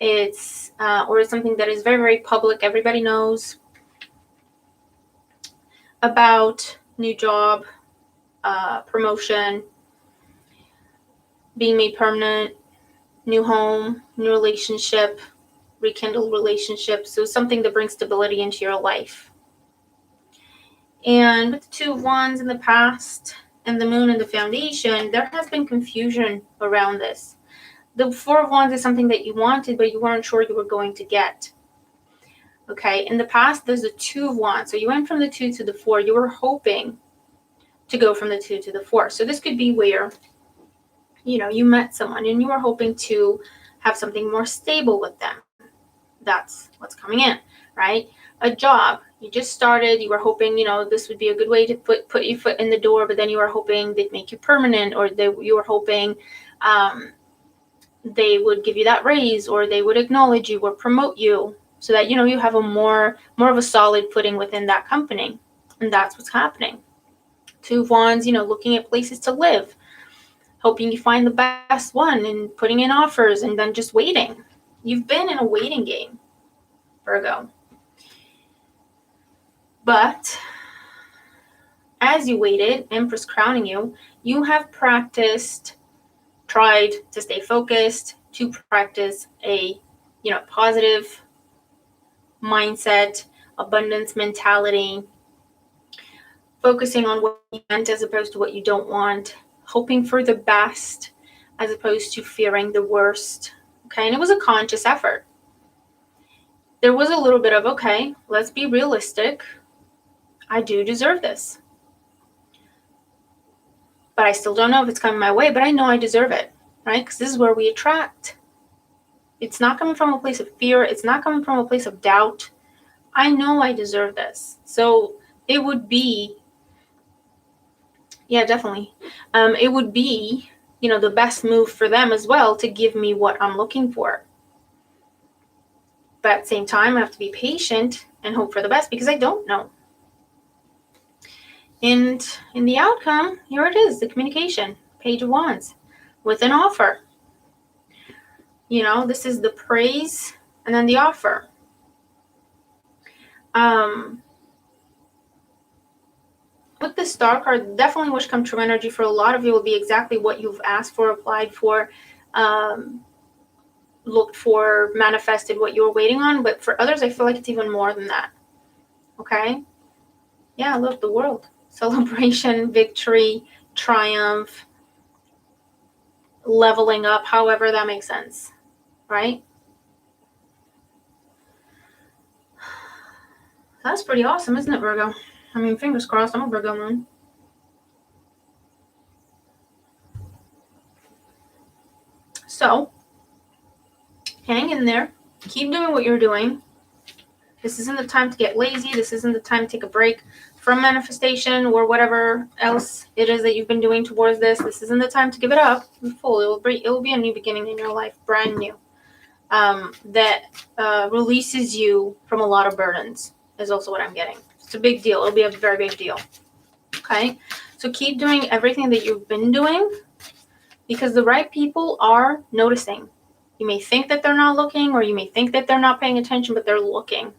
It's or it's something that is very, very public. Everybody knows about new job, promotion, being made permanent, new home, new relationship, rekindled relationship. So something that brings stability into your life. And with the Two of Wands in the past and the Moon in the foundation, there has been confusion around this. The Four of Wands is something that you wanted, but you weren't sure you were going to get. Okay, in the past, there's the Two of Wands. So you went from the 2 to the 4. You were hoping to go from the 2 to the 4. So this could be where, you met someone and you were hoping to have something more stable with them. That's what's coming in, right? A job. You just started. You were hoping, this would be a good way to put your foot in the door, but then you were hoping they'd make you permanent, or you were hoping they would give you that raise, or they would acknowledge you or promote you so that, you have a more of a solid footing within that company. And that's what's happening. Two of Wands, looking at places to live, hoping you find the best one and putting in offers and then just waiting. You've been in a waiting game, Virgo. But as you waited, Empress crowning you, you have tried to stay focused, to practice a, positive mindset, abundance mentality, focusing on what you want as opposed to what you don't want, hoping for the best as opposed to fearing the worst. Okay, and it was a conscious effort. There was a little bit of, okay, let's be realistic. I do deserve this. But I still don't know if it's coming my way, but I know I deserve it, right? Because this is where we attract. It's not coming from a place of fear. It's not coming from a place of doubt. I know I deserve this. So it would be, yeah, definitely. It would be, the best move for them as well to give me what I'm looking for. But at the same time, I have to be patient and hope for the best because I don't know. And in the outcome, here it is, the communication, Page of Wands, with an offer. This is the praise and then the offer. With the Star card, definitely wish come true energy for a lot of you will be exactly what you've asked for, applied for, looked for, manifested, what you were waiting on. But for others, I feel like it's even more than that. Okay? Yeah, look, the world. Celebration, victory, triumph, leveling up, however that makes sense, right? That's pretty awesome, isn't it, Virgo? I mean, fingers crossed, I'm a Virgo moon. So, hang in there. Keep doing what you're doing. This isn't the time to get lazy. This isn't the time to take a break. from manifestation or whatever else it is that you've been doing towards this. This isn't the time to give it up. Full. It will be a new beginning in your life, brand new. That releases you from a lot of burdens is also what I'm getting. It's a big deal. It'll be a very big deal. Okay, so keep doing everything that you've been doing, because the right people are noticing. You may think that they're not looking, or you may think that they're not paying attention, but they're looking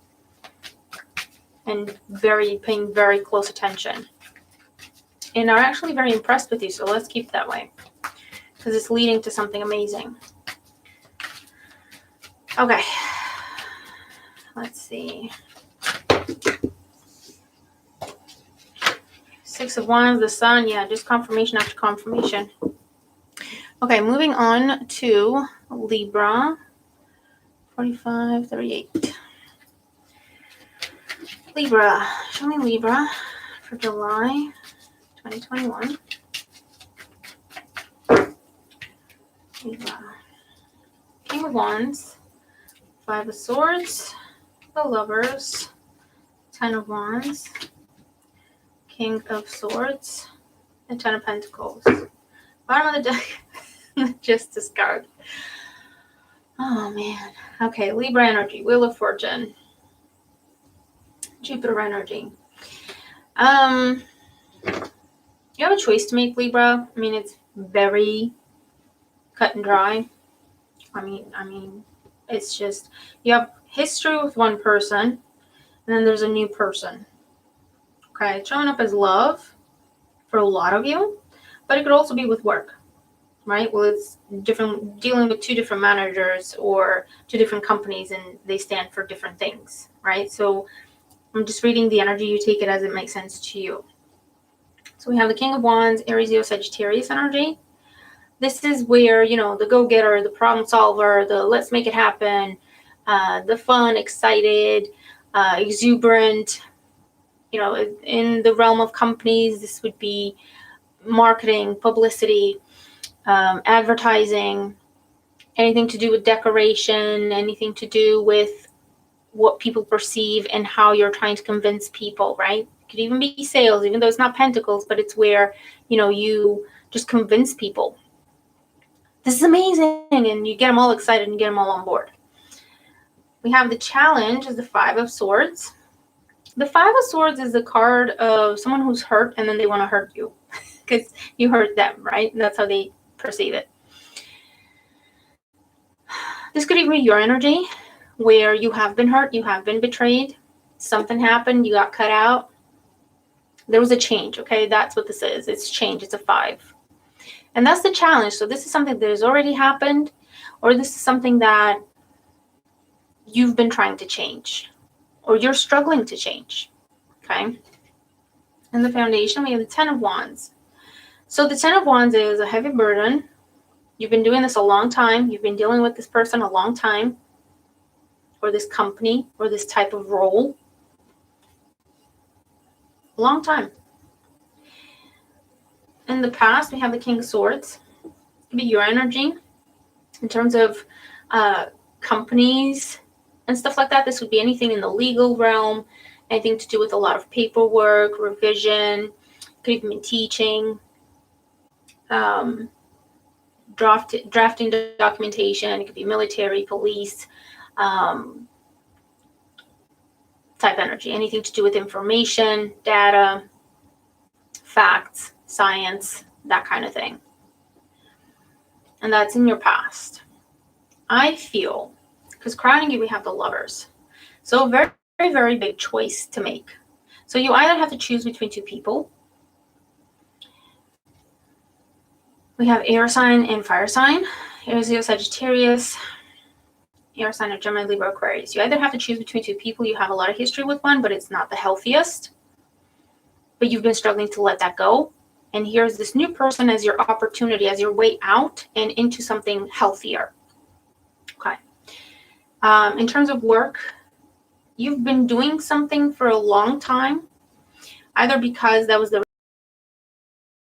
and paying very close attention, and are actually very impressed with you. So let's keep it that way, because it's leading to something amazing. Okay, let's see. Six of Wands, the Sun. Yeah, just confirmation after confirmation. Okay, moving on to Libra. 45, 38. Libra. Show me Libra for July 2021. Libra. King of Wands. 5 of Swords. The Lovers. 10 of Wands. King of Swords. And 10 of Pentacles. Bottom of the deck. Just discard. Oh, man. Okay, Libra energy. Wheel of Fortune. Jupiter energy. You have a choice to make, Libra. I mean, it's very cut and dry. I mean, it's just, you have history with one person, and then there's a new person. Okay, it's showing up as love for a lot of you, but it could also be with work, right? Well, it's different, dealing with 2 different managers or 2 different companies, and they stand for different things, right? So I'm just reading the energy. You take it as it makes sense to you. So we have the King of Wands, Aries, Leo, Sagittarius energy. This is where, you know, the go-getter, the problem solver, the let's make it happen, the fun, excited, exuberant. You know, in the realm of companies, this would be marketing, publicity, advertising, anything to do with decoration, anything to do with what people perceive and how you're trying to convince people, right? It could even be sales, even though it's not pentacles, but it's where, you know, you just convince people. This is amazing, and you get them all excited and you get them all on board. We have the challenge is the 5 of Swords. The 5 of Swords is the card of someone who's hurt and then they want to hurt you because you hurt them, right? That's how they perceive it. This could even be your energy where you have been hurt, you have been betrayed, something happened, you got cut out. There was a change, okay? That's what this is. It's change. It's a 5. And that's the challenge. So this is something that has already happened, or this is something that you've been trying to change, or you're struggling to change, okay? And the foundation, we have the 10 of Wands. So the 10 of Wands is a heavy burden. You've been doing this a long time. You've been dealing with this person a long time, or this company, or this type of role. A long time. In the past, we have the King of Swords. It could be your energy in terms of companies and stuff like that. This would be anything in the legal realm, anything to do with a lot of paperwork, revision, could even be teaching, drafting documentation. It could be military, police, type energy, anything to do with information, data, facts, science, that kind of thing. And that's in your past. I feel, because crowning you, we have the Lovers. So a very, very, very big choice to make. So you either have to choose between 2 people. We have air sign and fire sign. Aries, Leo, Sagittarius, air sign of Gemini, Libra, Aquarius. You either have to choose between 2 people. You have a lot of history with one, but it's not the healthiest. But you've been struggling to let that go. And here's this new person as your opportunity, as your way out and into something healthier. Okay. In terms of work, you've been doing something for a long time, either because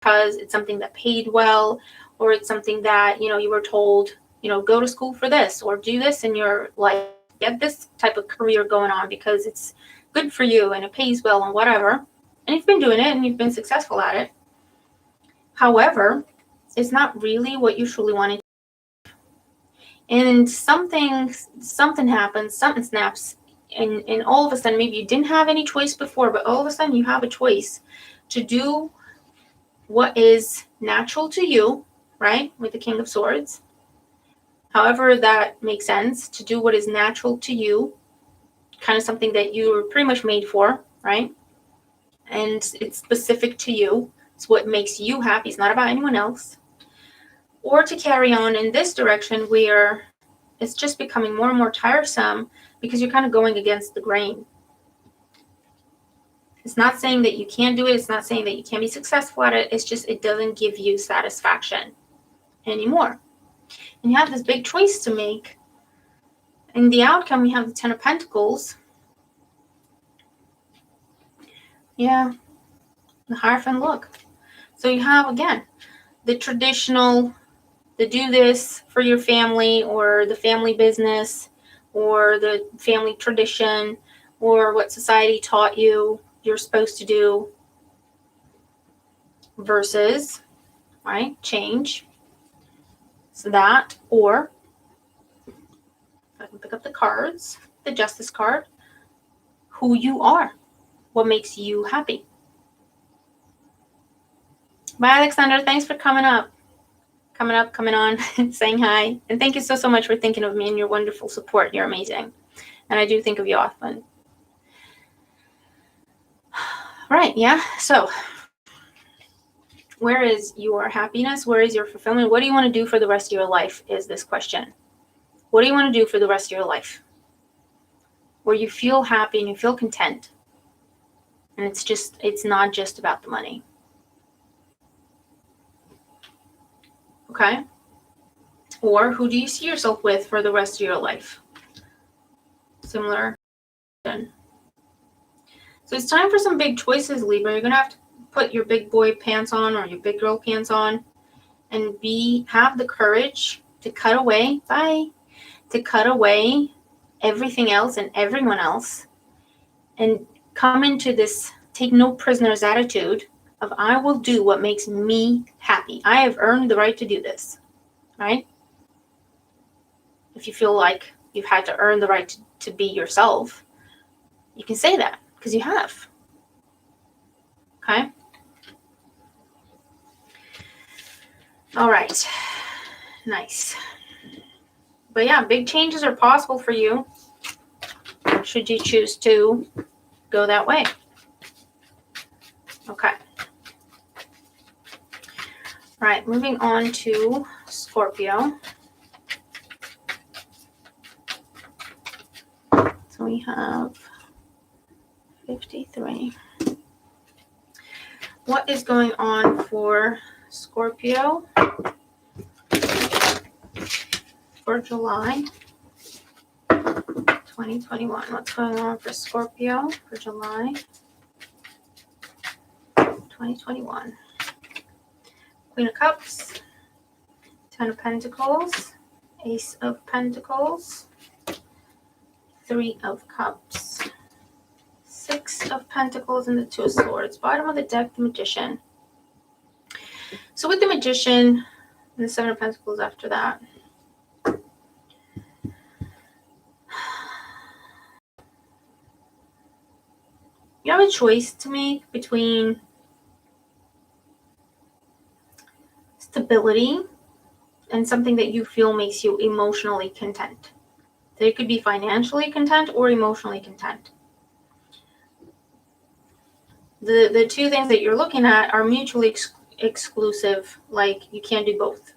it's something that paid well, or it's something that, you know, you were told, you know, go to school for this or do this in your life, get this type of career going on because it's good for you and it pays well and whatever. And you've been doing it and you've been successful at it. However, it's not really what you truly wanted. And something happens, something snaps, and all of a sudden, maybe you didn't have any choice before, but all of a sudden you have a choice to do what is natural to you, right? With the King of Swords. However that makes sense, to do what is natural to you, kind of something that you were pretty much made for, right? And it's specific to you. It's what makes you happy. It's not about anyone else. Or to carry on in this direction where it's just becoming more and more tiresome because you're kind of going against the grain. It's not saying that you can't do it. It's not saying that you can't be successful at it. It's just it doesn't give you satisfaction anymore. And you have this big choice to make. In the outcome, we have the Ten of Pentacles. Yeah, the Hierophant look. So you have, again, the traditional, the do this for your family or the family business or the family tradition or what society taught you you're supposed to do versus, right, change. So that, or I can pick up the cards, the Justice card, who you are, what makes you happy. Bye, Alexander. Thanks for coming on, saying hi. And thank you so much for thinking of me and your wonderful support. You're amazing. And I do think of you often. Right, yeah. So where is your happiness? Where is your fulfillment? What do you want to do for the rest of your life is this question. What do you want to do for the rest of your life? Where you feel happy and you feel content. And it's not just about the money. Okay? Or who do you see yourself with for the rest of your life? Similar. So it's time for some big choices, Libra. You're going to have to put your big boy pants on or your big girl pants on and have the courage to cut away, to cut away everything else and everyone else and come into this take no prisoners attitude of I will do what makes me happy. I have earned the right to do this, right? If you feel like you've had to earn the right to be yourself, you can say that because you have. Okay? All right. Nice. But yeah, big changes are possible for you should you choose to go that way. Okay. All right, moving on to Scorpio. So we have 53. What is going on for Scorpio for July 2021? What's going on for Scorpio for July 2021? Queen of Cups, Ten of Pentacles, Ace of Pentacles, Three of Cups, Six of Pentacles, and the Two of Swords. Bottom of the deck, the Magician. So with the Magician and the Seven of Pentacles after that, you have a choice to make between stability and something that you feel makes you emotionally content. So it could be financially content or emotionally content. The two things that you're looking at are mutually exclusive, like you can't do both.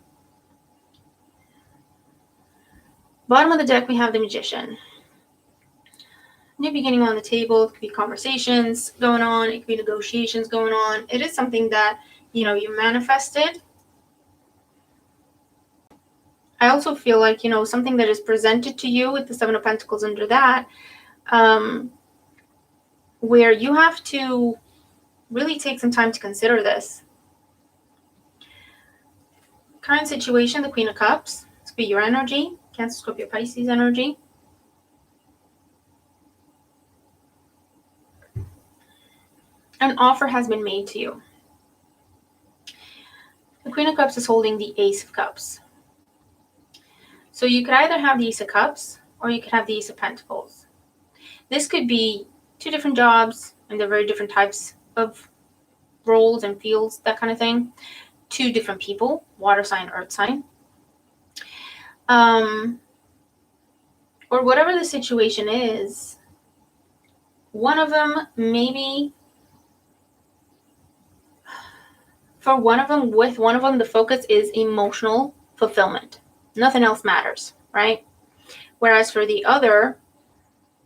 Bottom of the deck, we have the Magician. New beginning on the table. It could be conversations going on. It could be negotiations going on. It is something that, you manifested. I also feel like, something that is presented to you with the Seven of Pentacles under that, where you have to really take some time to consider this. Current situation, the Queen of Cups. This could be your energy. Cancer, Scorpio, Pisces energy. an offer has been made to you. The Queen of Cups is holding the Ace of Cups. So you could either have the Ace of Cups or you could have the Ace of Pentacles. This could be two different jobs, and they're very different types of roles and fields, that kind of thing. Two different people, water sign, earth sign. Or whatever the situation is, one of them, maybe for one of them, with one of them, the focus is emotional fulfillment. Nothing else matters, right? Whereas for the other,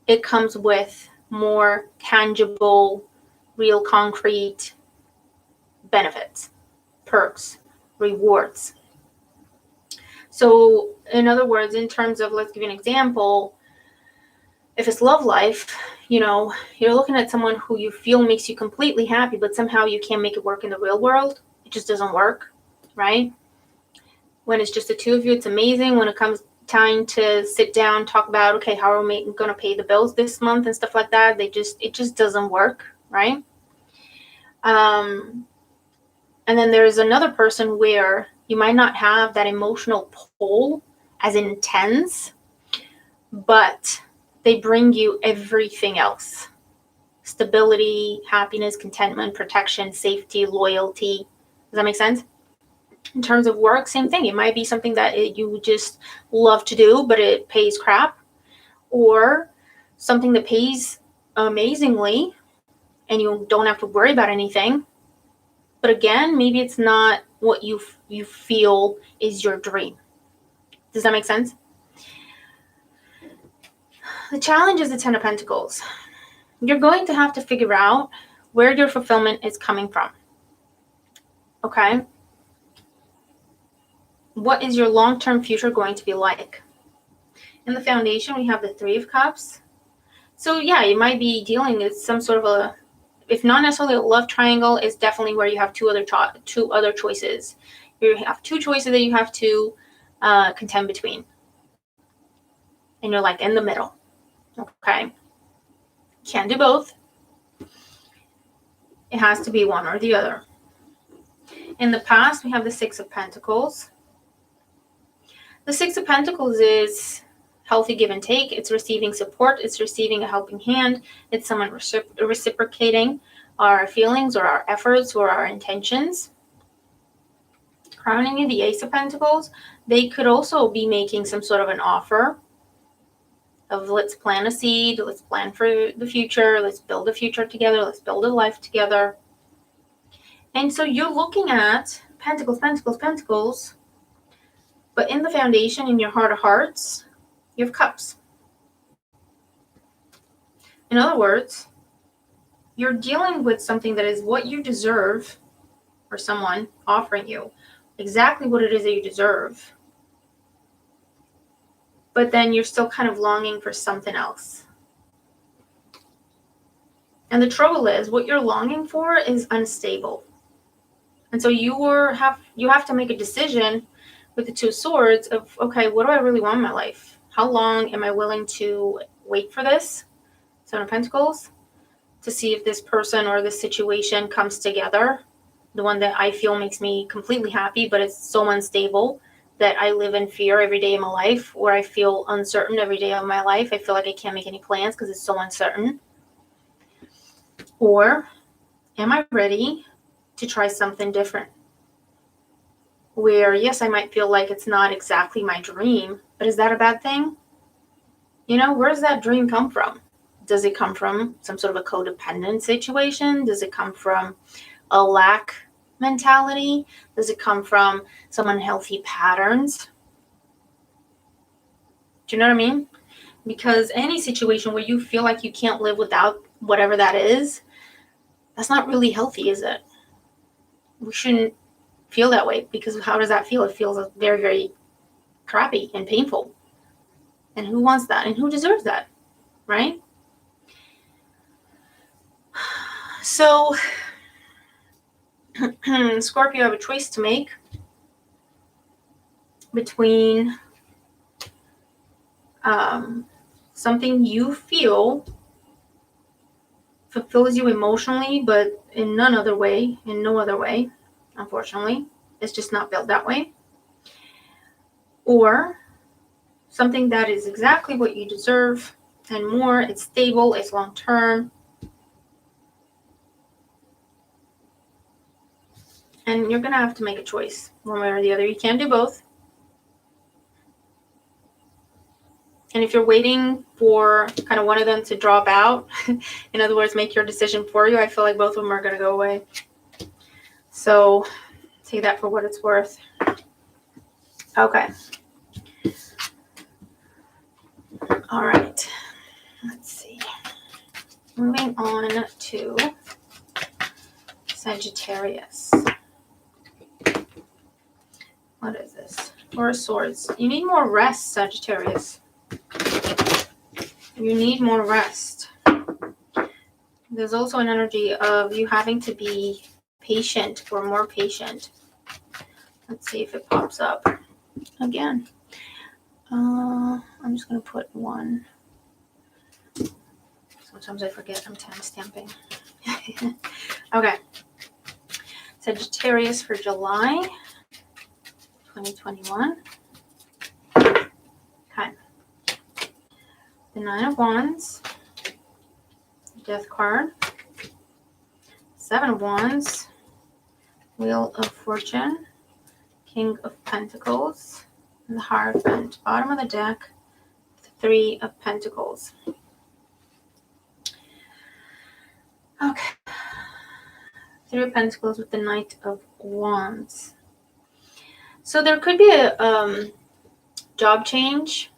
it comes with more tangible, real concrete benefits, perks, rewards. So in other words, in terms of, let's give you an example, if it's love life, you know, you're looking at someone who you feel makes you completely happy, but somehow you can't make it work in the real world. It just doesn't work, right? When it's just the two of you, it's amazing. When it comes time to sit down, talk about, okay, how are we going to pay the bills this month and stuff like that, it just doesn't work, right? And then there's another person where you might not have that emotional pull as intense, but they bring you everything else. Stability, happiness, contentment, protection, safety, loyalty. Does that make sense? In terms of work, same thing. It might be something that you just love to do, but it pays crap. Or something that pays amazingly and you don't have to worry about anything. But again, maybe it's not what you feel is your dream. Does that make sense? The challenge is the Ten of Pentacles. You're going to have to figure out where your fulfillment is coming from. Okay? What is your long-term future going to be like? In the foundation, we have the Three of Cups. So yeah, you might be dealing with some sort of a, if not necessarily a love triangle, it's definitely where you have two other choices. You have two choices that you have to contend between. And you're like in the middle. Okay? Can't do both. It has to be one or the other. In the past, we have the Six of Pentacles. The Six of Pentacles is healthy give and take. It's receiving support. It's receiving a helping hand. It's someone reciprocating our feelings or our efforts or our intentions. Crowning in the Ace of Pentacles, they could also be making some sort of an offer of let's plant a seed, let's plan for the future, let's build a future together, let's build a life together. And so you're looking at Pentacles, Pentacles, Pentacles, but in the foundation, in your heart of hearts, you have Cups. In other words, you're dealing with something that is what you deserve, or someone offering you exactly what it is that you deserve. But then you're still kind of longing for something else. And the trouble is, what you're longing for is unstable. And so you have to make a decision with the Two of Swords of, okay, what do I really want in my life? How long am I willing to wait for this? Seven of Pentacles. To see if this person or this situation comes together. The one that I feel makes me completely happy, but it's so unstable that I live in fear every day of my life, or I feel uncertain every day of my life. I feel like I can't make any plans because it's so uncertain. Or am I ready to try something different? Where, yes, I might feel like it's not exactly my dream, but is that a bad thing? You know, where does that dream come from? Does it come from some sort of a codependent situation? Does it come from a lack mentality? Does it come from some unhealthy patterns? Do you know what I mean? Because any situation where you feel like you can't live without whatever that is, that's not really healthy, is it? We shouldn't feel that way, because how does that feel? It feels very, very crappy and painful. And who wants that? And who deserves that? Right? So, Scorpio, have a choice to make between something you feel fulfills you emotionally, but in none other way, in no other way, unfortunately. It's just not built that way. Or something that is exactly what you deserve and more. It's stable, it's long-term. And you're going to have to make a choice one way or the other. You can't do both. And if you're waiting for kind of one of them to drop out, in other words, make your decision for you, I feel like both of them are going to go away. So take that for what it's worth. Okay. All right. Let's see. Moving on to Sagittarius. What is this? Four of Swords. You need more rest, Sagittarius. You need more rest. There's also an energy of you having to be patient or more patient. Let's see if it pops up again. I'm just going to put one. Sometimes I forget I'm time stamping. Okay. Sagittarius for July 2021. Okay. The Nine of Wands. Death card. Seven of Wands. Wheel of Fortune. King of Pentacles. And the Hierophant. Bottom of the deck. The Three of Pentacles. Okay. Three of Pentacles with the Knight of Wands. So there could be a job change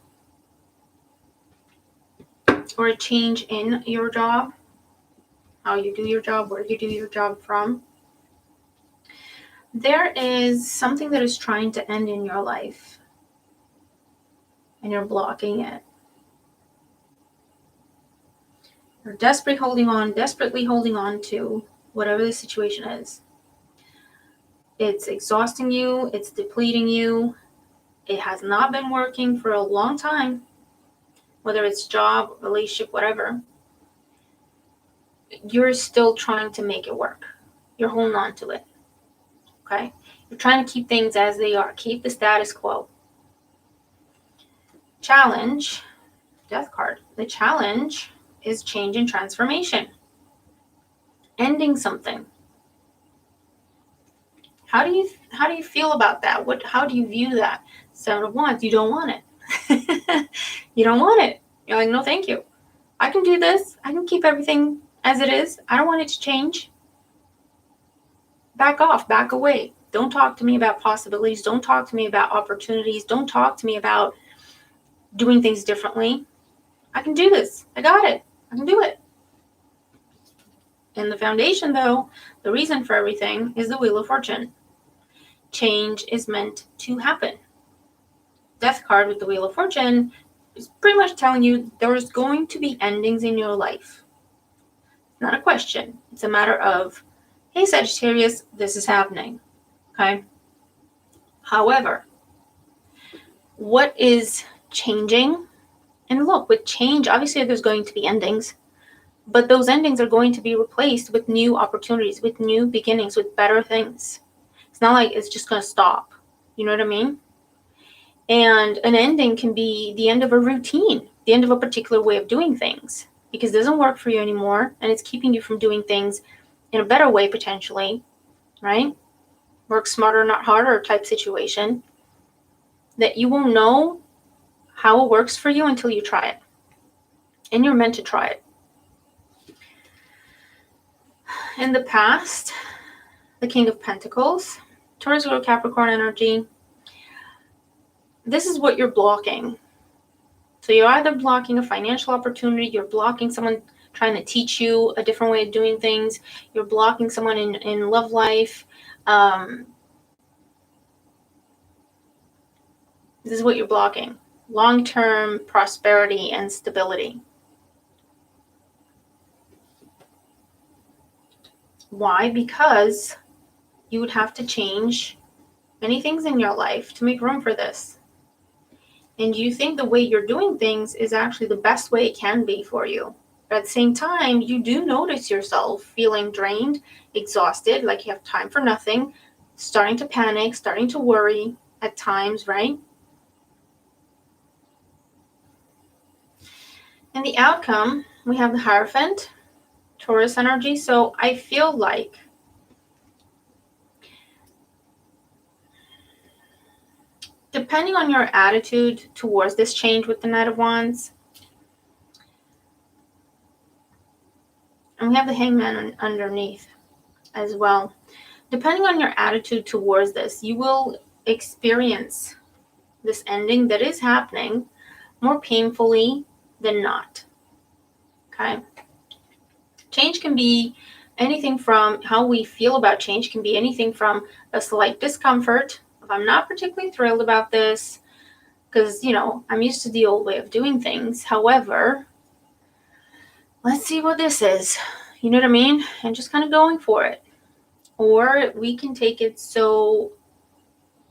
or a change in your job, how you do your job, where you do your job from. There is something that is trying to end in your life and you're blocking it. You're desperately holding on to whatever the situation is. It's exhausting you. It's depleting you. It has not been working for a long time, whether it's job, relationship, whatever. You're still trying to make it work. You're holding on to it. Okay? You're trying to keep things as they are. Keep the status quo. Challenge. Death card. The challenge is change and transformation. Ending something. How do you feel about that? How do you view that? Seven of Wands, you don't want it. You don't want it. You're like, no, thank you. I can do this. I can keep everything as it is. I don't want it to change. Back off, back away. Don't talk to me about possibilities. Don't talk to me about opportunities. Don't talk to me about doing things differently. I can do this. I got it. I can do it. And the foundation, though, the reason for everything is the Wheel of Fortune. Change is meant to happen. Death card with the Wheel of Fortune is pretty much telling you there's going to be endings in your life. It's not a question. It's a matter of, hey, Sagittarius, this is happening. Okay? However, what is changing? And look, with change, obviously there's going to be endings. But those endings are going to be replaced with new opportunities, with new beginnings, with better things. It's not like it's just going to stop. You know what I mean? And an ending can be the end of a routine, the end of a particular way of doing things, because it doesn't work for you anymore, and it's keeping you from doing things in a better way, potentially, right? Work smarter, not harder type situation, that you won't know how it works for you until you try it. And you're meant to try it. In the past, the King of Pentacles, Taurus, Virgo, Capricorn energy, this is what you're blocking. So you're either blocking a financial opportunity, you're blocking someone trying to teach you a different way of doing things, you're blocking someone in love life. This is what you're blocking. Long-term prosperity and stability. Why? Because you would have to change many things in your life to make room for this. And you think the way you're doing things is actually the best way it can be for you. But at the same time, you do notice yourself feeling drained, exhausted, like you have time for nothing, starting to panic, starting to worry at times, right? And the outcome, we have the Hierophant, Taurus energy. So I feel like depending on your attitude towards this change with the Knight of Wands, and we have the Hangman underneath as well. Depending on your attitude towards this, you will experience this ending that is happening more painfully than not. Okay? Change can be anything from how we feel about change, can be anything from a slight discomfort. If I'm not particularly thrilled about this, because, you know, I'm used to the old way of doing things. However, let's see what this is. You know what I mean? And just kind of going for it. Or we can take it so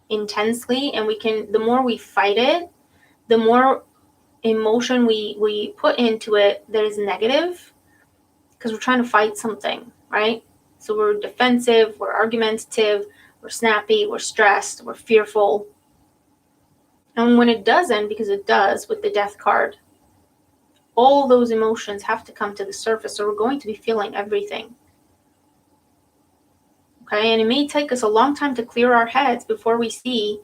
intensely, and we can, the more we fight it, the more emotion we put into it that is negative, because we're trying to fight something, right? So we're defensive, we're argumentative, we're snappy, we're stressed, we're fearful. And when it doesn't, because it does with the Death card, all those emotions have to come to the surface, so we're going to be feeling everything. Okay, and it may take us a long time to clear our heads before we see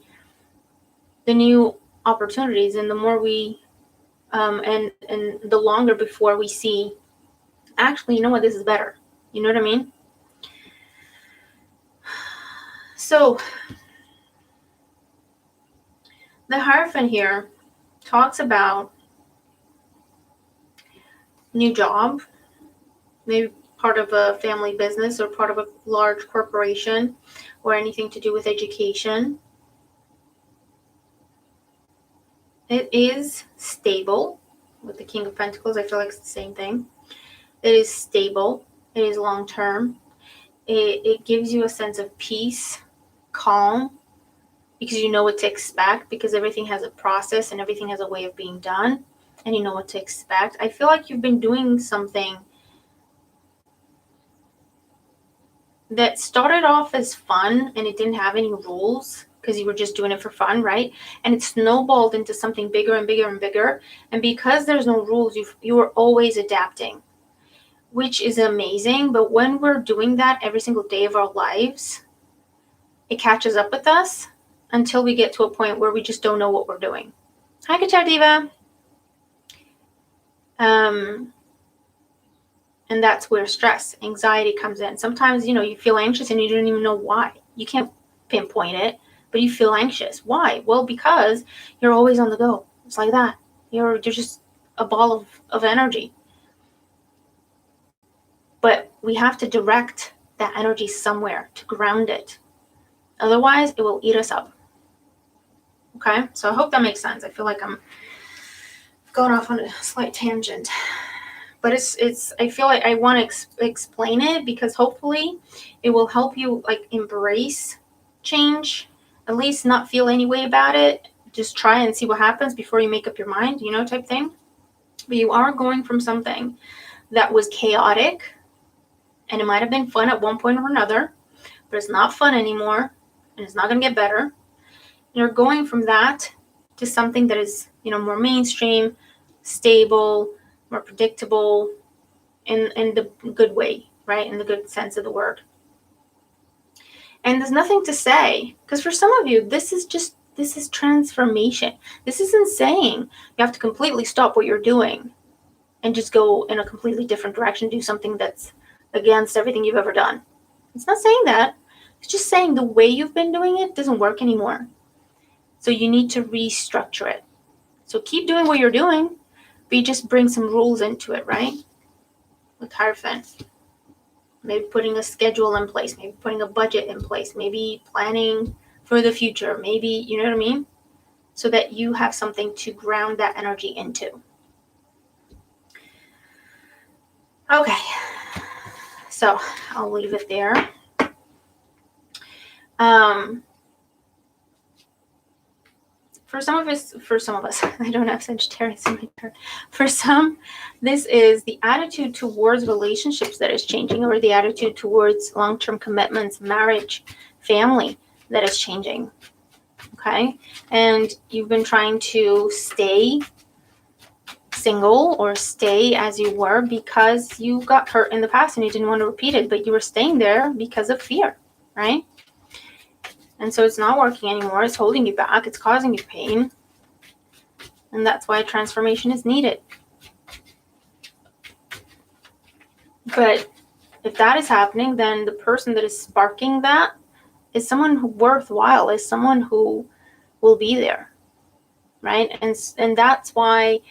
the new opportunities, and the more we and the longer before we see, actually, you know what, this is better. You know what I mean? So the Hierophant here talks about new job, maybe part of a family business or part of a large corporation, or anything to do with education. It is stable with the King of Pentacles. I feel like it's the same thing. It is stable. It is long term. It gives you a sense of peace, calm, because you know what to expect, because everything has a process and everything has a way of being done, and you know what to expect. I feel like you've been doing something that started off as fun and it didn't have any rules, because you were just doing it for fun, right? And it snowballed into something bigger and bigger and bigger. And because there's no rules, you are always adapting, which is amazing. But when we're doing that every single day of our lives, it catches up with us until we get to a point where we just don't know what we're doing. Hi, Guitar Diva. And that's where stress, anxiety comes in. Sometimes, you know, you feel anxious and you don't even know why. You can't pinpoint it, but you feel anxious. Why? Well, because you're always on the go. It's like that. You're just a ball of energy. But we have to direct that energy somewhere to ground it. Otherwise, it will eat us up. Okay? So I hope that makes sense. I feel like I'm going off on a slight tangent. But it's I feel like I want to explain it, because hopefully it will help you like embrace change, at least not feel any way about it. Just try and see what happens before you make up your mind, you know, type thing. But you are going from something that was chaotic, and it might have been fun at one point or another, but it's not fun anymore, and it's not going to get better. You're going from that to something that is, you know, more mainstream, stable, more predictable, in the good way, right? In the good sense of the word. And there's nothing to say, because for some of you, this is transformation. This isn't saying you have to completely stop what you're doing and just go in a completely different direction, do something that's against everything you've ever done. It's not saying that. It's just saying the way you've been doing it doesn't work anymore. So you need to restructure it. So keep doing what you're doing, but you just bring some rules into it, right? With Hierophant. Maybe putting a schedule in place, maybe putting a budget in place, maybe planning for the future, maybe, you know what I mean? So that you have something to ground that energy into. Okay. So I'll leave it there. For some of us, I don't have Sagittarius in my chart. For some, this is the attitude towards relationships that is changing, or the attitude towards long-term commitments, marriage, family that is changing. Okay? And you've been trying to stay single or stay as you were because you got hurt in the past and you didn't want to repeat it, but you were staying there because of fear, right? And so it's not working anymore. It's holding you back. It's causing you pain. And that's why transformation is needed. But if that is happening, then the person that is sparking that is someone who worthwhile, is someone who will be there, right? And that's why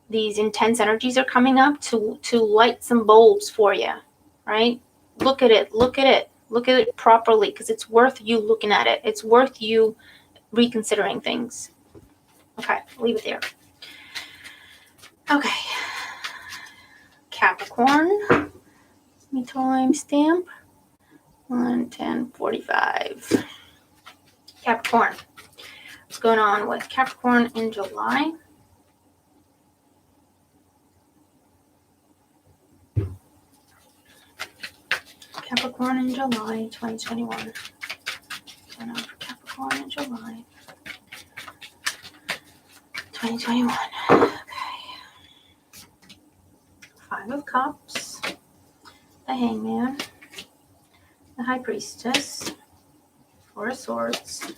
these intense energies are coming up to light some bulbs for you, right? Look at it properly, because it's worth you looking at it. It's worth you reconsidering things. Okay, leave it there. Okay, Capricorn, let me timestamp 1:10:45. Capricorn, what's going on with Capricorn in July? Capricorn in July 2021. What's going on for Capricorn in July 2021? Okay. 5 of Cups, the Hangman, the High Priestess, 4 of Swords,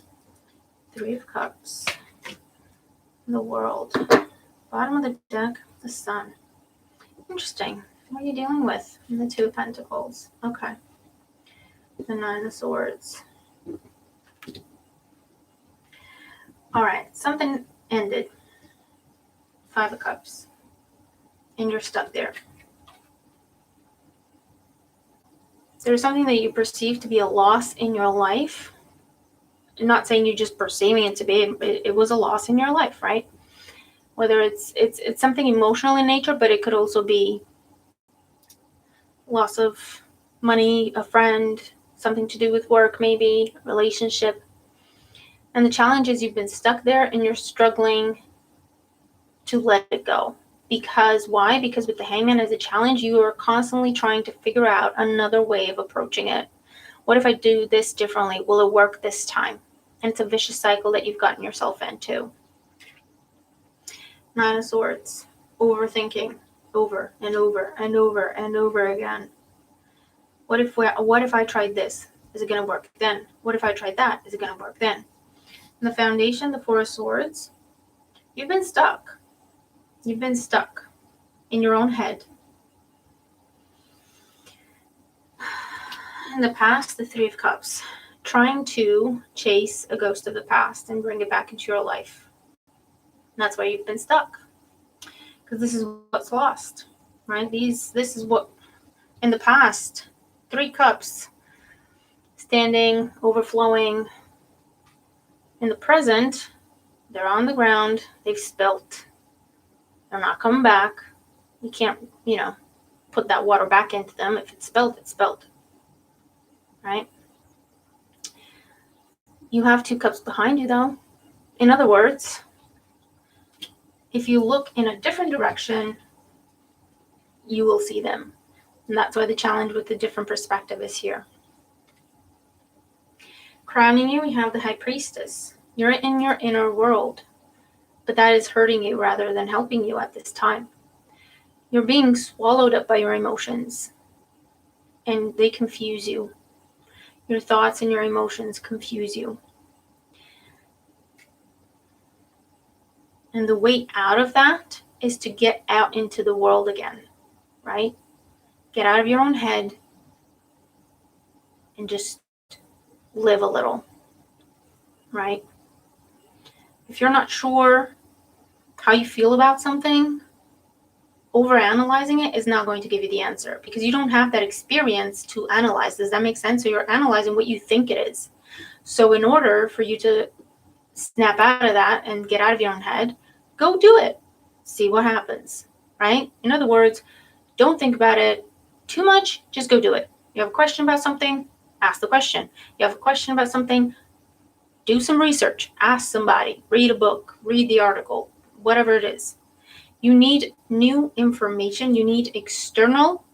3 of Cups, the World. Bottom of the deck, the Sun. Interesting. What are you dealing with? And the 2 of Pentacles. Okay. The 9 of Swords. Alright, something ended. 5 of Cups. And you're stuck there. There's something that you perceive to be a loss in your life. I'm not saying you just perceiving it to be, it was a loss in your life, right? Whether it's something emotional in nature, but it could also be loss of money, a friend, something to do with work, maybe relationship. And the challenge is you've been stuck there and you're struggling to let it go. Because why? Because with the Hangman as a challenge, you are constantly trying to figure out another way of approaching it. What if I do this differently? Will it work this time? And it's a vicious cycle that you've gotten yourself into. 9 of Swords. Overthinking. Over and over and over and over again. What if I tried this? Is it going to work then? What if I tried that? Is it going to work then? And the Foundation, the 4 of Swords. You've been stuck. You've been stuck in your own head. In the past, the 3 of Cups. Trying to chase a ghost of the past and bring it back into your life. And that's why you've been stuck. Because this is what's lost, right? This is what, in the past, 3 cups, standing, overflowing. In the present, they're on the ground, they've spilt. They're not coming back. You can't, put that water back into them. If it's spilt, it's spilt. Right? You have 2 cups behind you, though. In other words, if you look in a different direction, you will see them. And that's why the challenge with the different perspective is here. Crowning you, we have the High Priestess. You're in your inner world, but that is hurting you rather than helping you at this time. You're being swallowed up by your emotions, and they confuse you. Your thoughts and your emotions confuse you. And the way out of that is to get out into the world again, right? Get out of your own head and just live a little, right? If you're not sure how you feel about something, overanalyzing it is not going to give you the answer because you don't have that experience to analyze. Does that make sense? So you're analyzing what you think it is. So in order for you to snap out of that and get out of your own head, go do it. See what happens, right? In other words, don't think about it too much. Just go do it. You have a question about something, ask the question. You have a question about something, Do some research. Ask somebody. Read a book. Read the article. Whatever it is. You need new information. You need external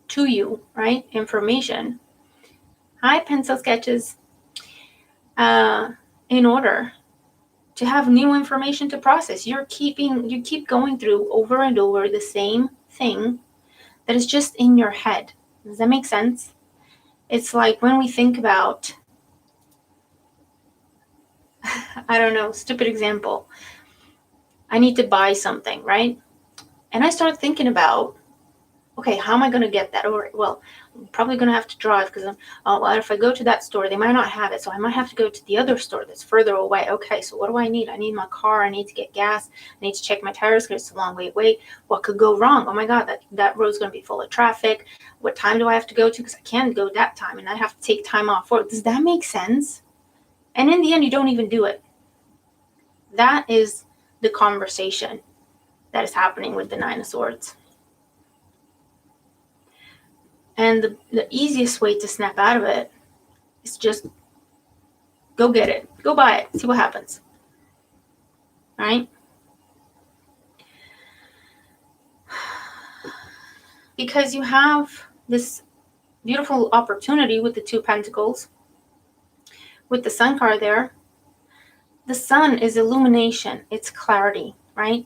to you, right? Information. Hi, pencil sketches. In order to have new information to process. You keep going through over and over the same thing that is just in your head. Does that make sense? It's like when we think about, I don't know, stupid example. I need to buy something, right? And I start thinking about, okay, how am I going to get that? Or, well, I'm probably going to have to drive because well, if I go to that store, they might not have it. So I might have to go to the other store that's further away. Okay, so what do I need? I need my car. I need to get gas. I need to check my tires because it's a long way away. What could go wrong? Oh my God, that road's going to be full of traffic. What time do I have to go to? Because I can't go that time and I have to take time off work. Does that make sense? And in the end, you don't even do it. That is the conversation that is happening with the Nine of Swords. And the easiest way to snap out of it is just go get it. Go buy it. See what happens. Right? Because you have this beautiful opportunity with the Two of Pentacles. With the Sun card there. The Sun is illumination. It's clarity. Right?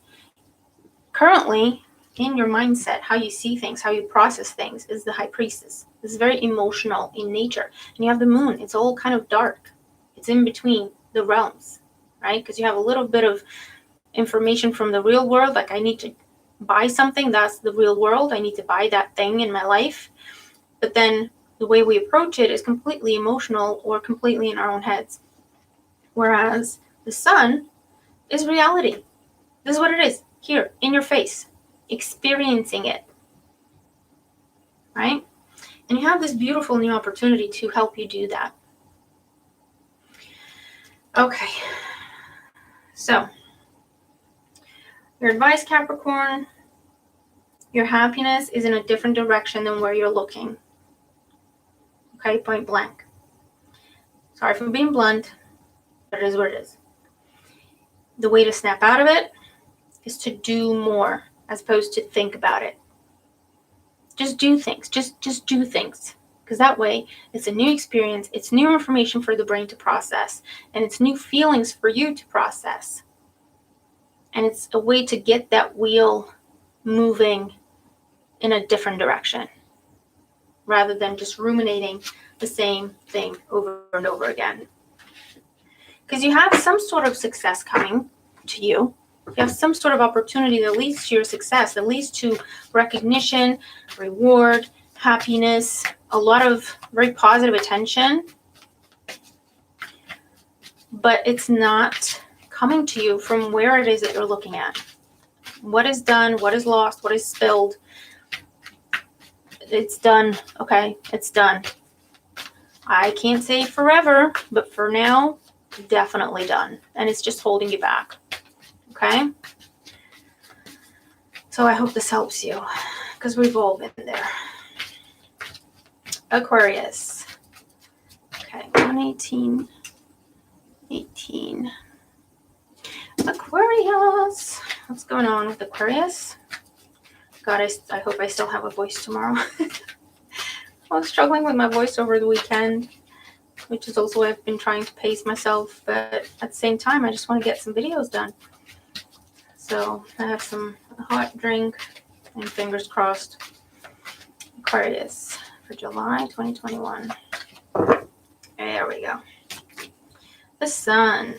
Currently, in your mindset, how you see things, how you process things is the High Priestess. It's very emotional in nature. And you have the Moon. It's all kind of dark. It's in between the realms, right? Because you have a little bit of information from the real world. Like I need to buy something. That's the real world. I need to buy that thing in my life. But then the way we approach it is completely emotional or completely in our own heads. Whereas the Sun is reality. This is what it is. Here, in your face. Experiencing it, right? And you have this beautiful new opportunity to help you do that. Okay, so your advice, Capricorn, your happiness is in a different direction than where you're looking. Okay, point blank. Sorry for being blunt, but it is what it is. The way to snap out of it is to do more as opposed to think about it. Just do things. Just do things. Because that way, it's a new experience. It's new information for the brain to process. And it's new feelings for you to process. And it's a way to get that wheel moving in a different direction. Rather than just ruminating the same thing over and over again. Because you have some sort of success coming to you. You have some sort of opportunity that leads to your success, that leads to recognition, reward, happiness, a lot of very positive attention. But it's not coming to you from where it is that you're looking at. What is done, what is lost, what is spilled. It's done. Okay, it's done. I can't say forever, but for now, definitely done. And it's just holding you back. Okay, so I hope this helps you because we've all been there. Aquarius. Okay, 118, 18. Aquarius. What's going on with Aquarius? God, I hope I still have a voice tomorrow. I was struggling with my voice over the weekend, which is also why I've been trying to pace myself. But at the same time, I just want to get some videos done. So I have some hot drink and fingers crossed. Aquarius for July 2021. There we go. The Sun.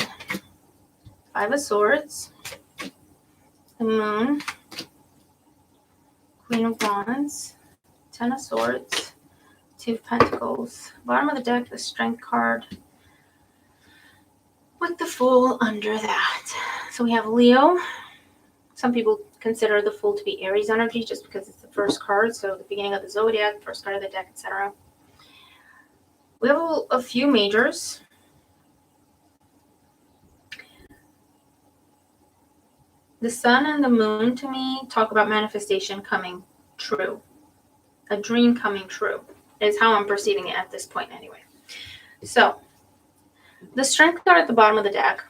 5 of Swords. The Moon. Queen of Wands. 10 of Swords. 2 of Pentacles. Bottom of the deck, the Strength card. With the Fool under that. So we have Leo. Some people consider the Fool to be Aries energy just because it's the first card. So the beginning of the zodiac, first card of the deck, etc. We have a few majors. The Sun and the Moon, to me, talk about manifestation coming true. A dream coming true is how I'm perceiving it at this point anyway. So The Strength card at the bottom of the deck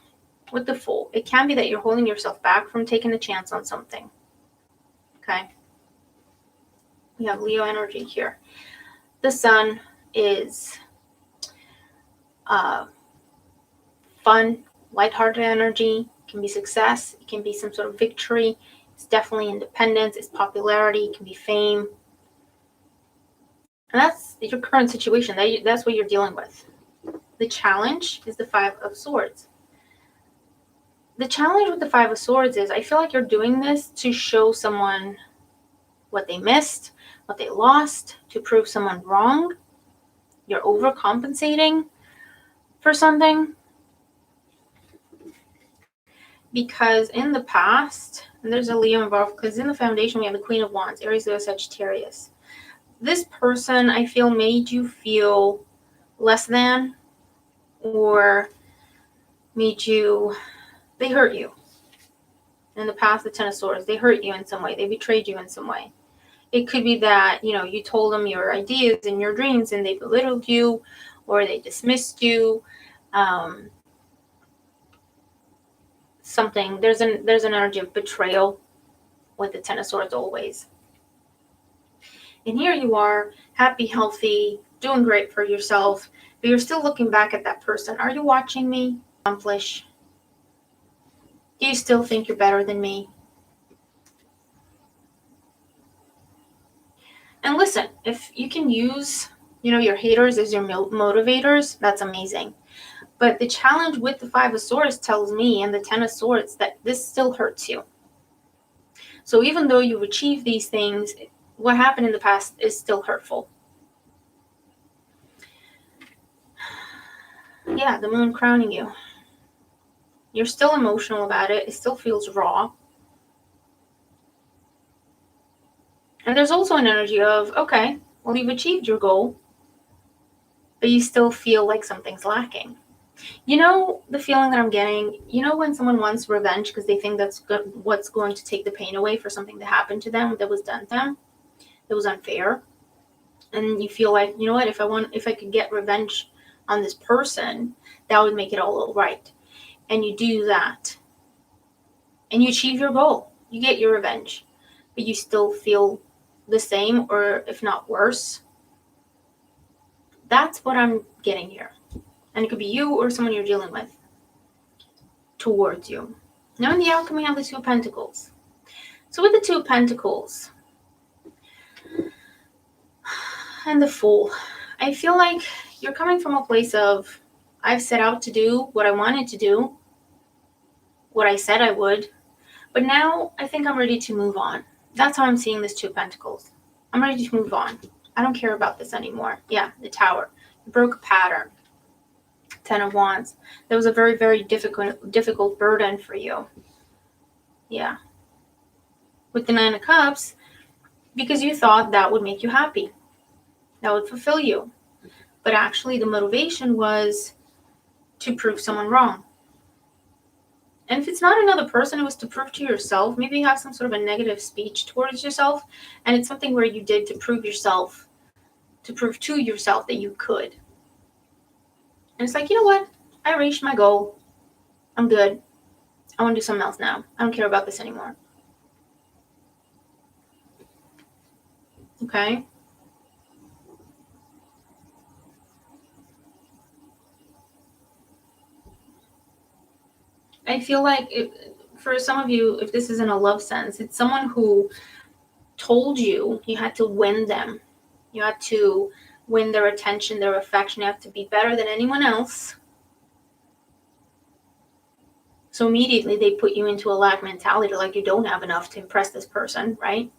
with the Fool. It can be that you're holding yourself back from taking a chance on something. Okay. We have Leo energy here. The Sun is fun, lighthearted energy. It can be success. It can be some sort of victory. It's definitely independence. It's popularity. It can be fame. And that's your current situation. That's what you're dealing with. The challenge is the Five of Swords. The challenge with the Five of Swords is I feel like you're doing this to show someone what they missed, what they lost, to prove someone wrong. You're overcompensating for something. Because in the past, and there's a Leo involved, because in the foundation we have the Queen of Wands, Aries, Leo, Sagittarius. This person, I feel, made you feel less than, or they hurt you. In the past, the Ten of Swords, they hurt you in some way. They betrayed you in some way. It could be that, you told them your ideas and your dreams and they belittled you, or they dismissed you. Something, there's an energy of betrayal with the Ten of Swords always. And here you are, happy, healthy, doing great for yourself, but you're still looking back at that person. Are you watching me accomplish? Do you still think you're better than me? And listen, if you can use, your haters as your motivators, that's amazing. But the challenge with the Five of Swords tells me, and the Ten of Swords, that this still hurts you. So even though you've achieved these things, what happened in the past is still hurtful. Yeah, the Moon crowning you. You're still emotional about it. It still feels raw. And there's also an energy of, okay, well, you've achieved your goal, but you still feel like something's lacking. The feeling that I'm getting, when someone wants revenge because they think that's what's going to take the pain away for something that happened to them, that was done to them, that was unfair. And you feel like, what, if I could get revenge on this person, that would make it all right. And you do that. And you achieve your goal. You get your revenge. But you still feel the same, or if not worse. That's what I'm getting here. And it could be you or someone you're dealing with towards you. Now in the outcome, we have the Two of Pentacles. So with the Two of Pentacles and the Fool, I feel like you're coming from a place of, I've set out to do what I wanted to do, what I said I would, but now I think I'm ready to move on. That's how I'm seeing this Two of Pentacles. I'm ready to move on. I don't care about this anymore. Yeah, the Tower. You broke a pattern. Ten of Wands. That was a very, very difficult burden for you. Yeah. With the Nine of Cups, because you thought that would make you happy. That would fulfill you. But actually the motivation was to prove someone wrong. And if it's not another person, it was to prove to yourself. Maybe you have some sort of a negative speech towards yourself, and it's something where you did to prove to yourself that you could. And it's like, you know what? I reached my goal. I'm good. I want to do something else now. I don't care about this anymore. Okay? I feel like for some of you, if this is in a love sense, it's someone who told you had to win them. You had to win their attention, their affection. You have to be better than anyone else. So immediately they put you into a lack mentality, like you don't have enough to impress this person, right?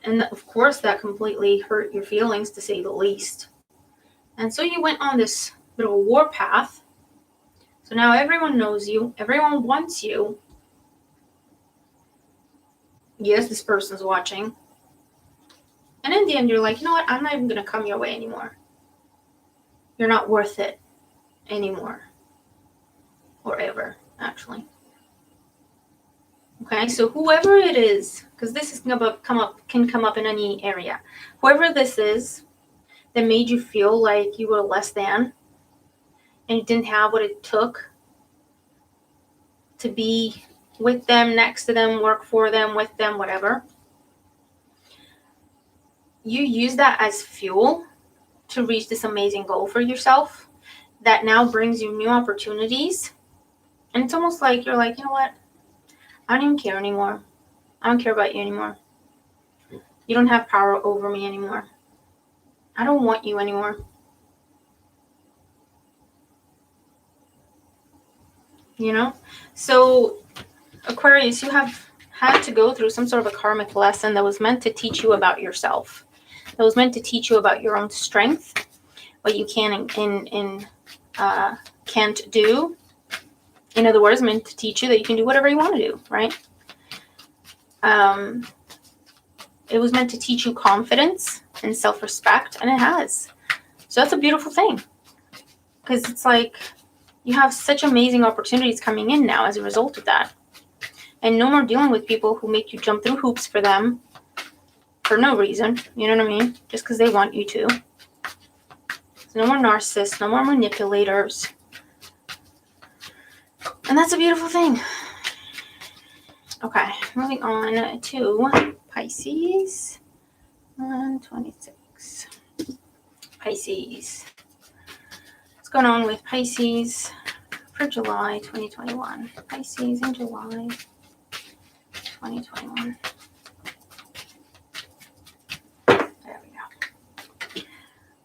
And of course that completely hurt your feelings, to say the least. And so you went on this little war path. So now everyone knows you. Everyone wants you. Yes, this person's watching. And in the end, you're like, you know what? I'm not even going to come your way anymore. You're not worth it anymore. Or ever, actually. Okay, so whoever it is, because this is can come up in any area. Whoever this is that made you feel like you were less than, and you didn't have what it took to be with them, next to them, work for them, with them, whatever. You use that as fuel to reach this amazing goal for yourself that now brings you new opportunities. And it's almost like you're like, you know what? I don't even care anymore. I don't care about you anymore. You don't have power over me anymore. I don't want you anymore. You know? So, Aquarius, you have had to go through some sort of a karmic lesson that was meant to teach you about yourself. That was meant to teach you about your own strength, what you can and can't do. In other words, meant to teach you that you can do whatever you want to do, right? It was meant to teach you confidence and self-respect, and it has. So that's a beautiful thing. Because it's like you have such amazing opportunities coming in now as a result of that. And no more dealing with people who make you jump through hoops for them for no reason. You know what I mean? Just because they want you to. So no more narcissists, no more manipulators. And that's a beautiful thing. Okay, moving on to Pisces. 126. Pisces. What's going on with Pisces for July 2021? Pisces in July 2021. There we go.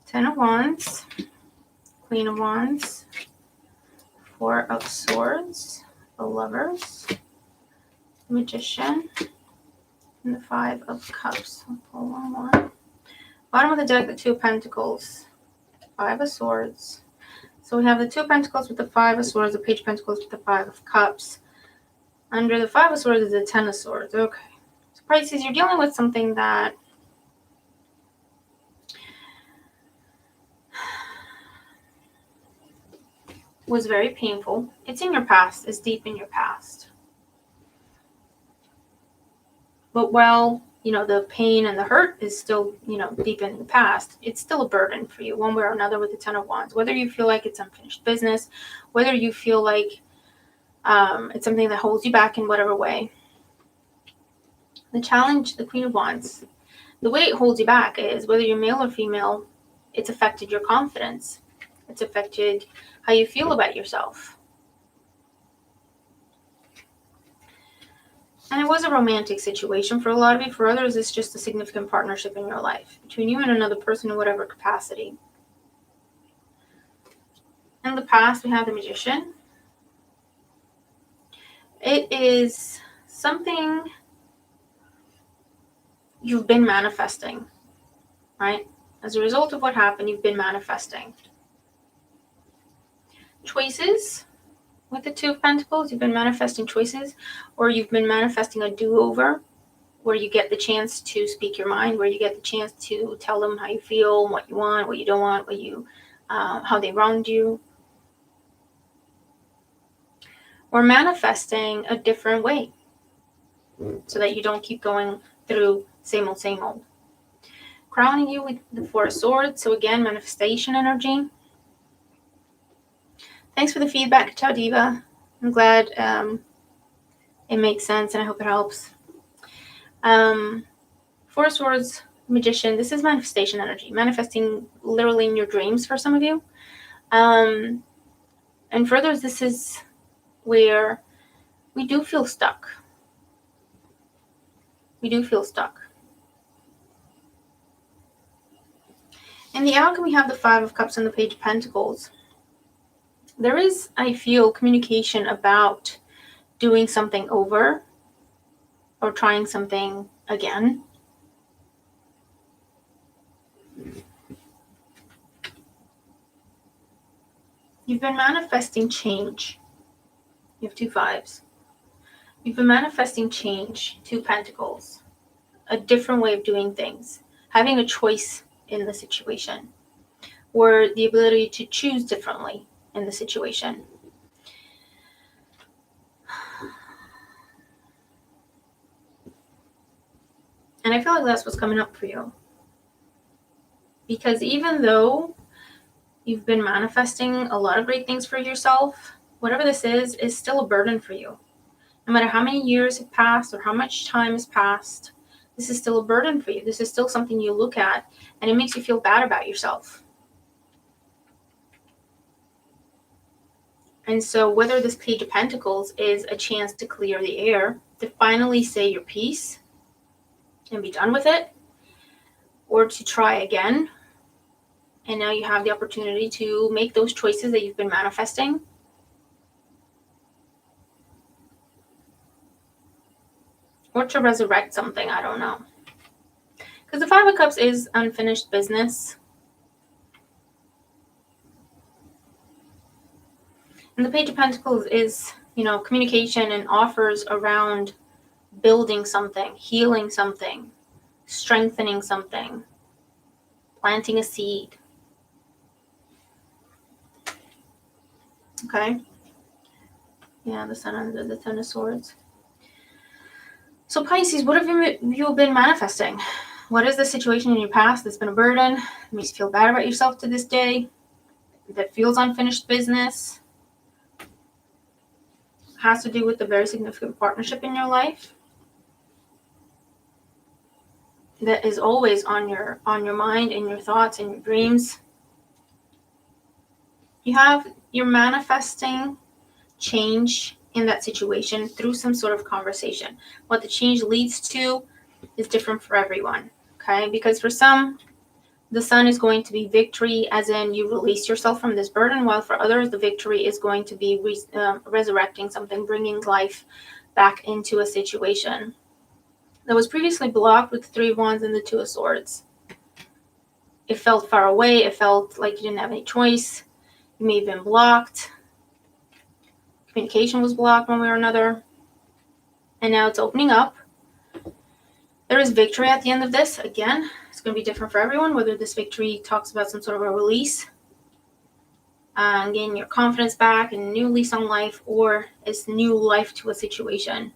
10 of Wands, Queen of Wands, 4 of Swords, the Lovers, Magician, and the 5 of Cups. I'll pull one more. Bottom of the deck, the 2 of Pentacles, 5 of Swords. So we have the 2 of Pentacles with the 5 of Swords, the Page of Pentacles with the 5 of Cups. Under the 5 of Swords is the 10 of Swords. Okay. So Pisces, you're dealing with something that was very painful. It's in your past. It's deep in your past. But while, you know, the pain and the hurt is still, you know, deep in the past, it's still a burden for you one way or another with the 10 of Wands. Whether you feel like it's unfinished business, whether you feel like it's something that holds you back in whatever way. The challenge, the Queen of Wands, the way it holds you back is whether you're male or female, it's affected your confidence. It's affected how you feel about yourself. And it was a romantic situation for a lot of you. For others, it's just a significant partnership in your life between you and another person in whatever capacity. In the past, we have the Magician. It is something you've been manifesting, right? As a result of what happened, you've been manifesting. Choices. With the 2 of Pentacles, you've been manifesting choices, or you've been manifesting a do-over where you get the chance to speak your mind, where you get the chance to tell them how you feel, what you want, what you don't want, what you, how they wronged you. Or manifesting a different way so that you don't keep going through same old, same old. Crowning you with the 4 of Swords. So again, manifestation energy. Thanks for the feedback, Ciao Diva. I'm glad it makes sense and I hope it helps. 4 of Swords, Magician. This is manifestation energy. Manifesting literally in your dreams for some of you. And for others, this is where we do feel stuck. We do feel stuck. In the outcome, we have the 5 of Cups and the Page of Pentacles. There is, I feel, communication about doing something over or trying something again. You've been manifesting change. You have 2 5s. You've been manifesting change, 2 Pentacles. A different way of doing things. Having a choice in the situation. Or the ability to choose differently in the situation. And I feel like that's what's coming up for you. Because even though You've been manifesting a lot of great things for yourself. Whatever this is still a burden for you. No matter how many years have passed or how much time has passed, this is still a burden for you. This is still something you look at and it makes you feel bad about yourself. And so whether this Page of Pentacles is a chance to clear the air, to finally say your piece and be done with it, or to try again, and now you have the opportunity to make those choices that you've been manifesting. Or to resurrect something, I don't know. Because the Five of Cups is unfinished business. And the Page of Pentacles is, communication and offers around building something, healing something, strengthening something, planting a seed. Okay? Yeah, the Sun under the Ten of Swords. So Pisces, what have you been manifesting? What is the situation in your past that's been a burden, that makes you feel bad about yourself to this day, that feels unfinished business, has to do with a very significant partnership in your life, that is always on your mind, in your thoughts, in your dreams? You're manifesting change in that situation through some sort of conversation. What the change leads to is different for everyone, okay? Because for some, the Sun is going to be victory, as in you release yourself from this burden, while for others, the victory is going to be resurrecting something, bringing life back into a situation that was previously blocked with the Three of Wands and the Two of Swords. It felt far away. It felt like you didn't have any choice. You may have been blocked. Communication was blocked one way or another. And now it's opening up. There is victory at the end of this. Again, it's going to be different for everyone, whether this victory talks about some sort of a release, and gaining your confidence back and a new lease on life, or it's new life to a situation.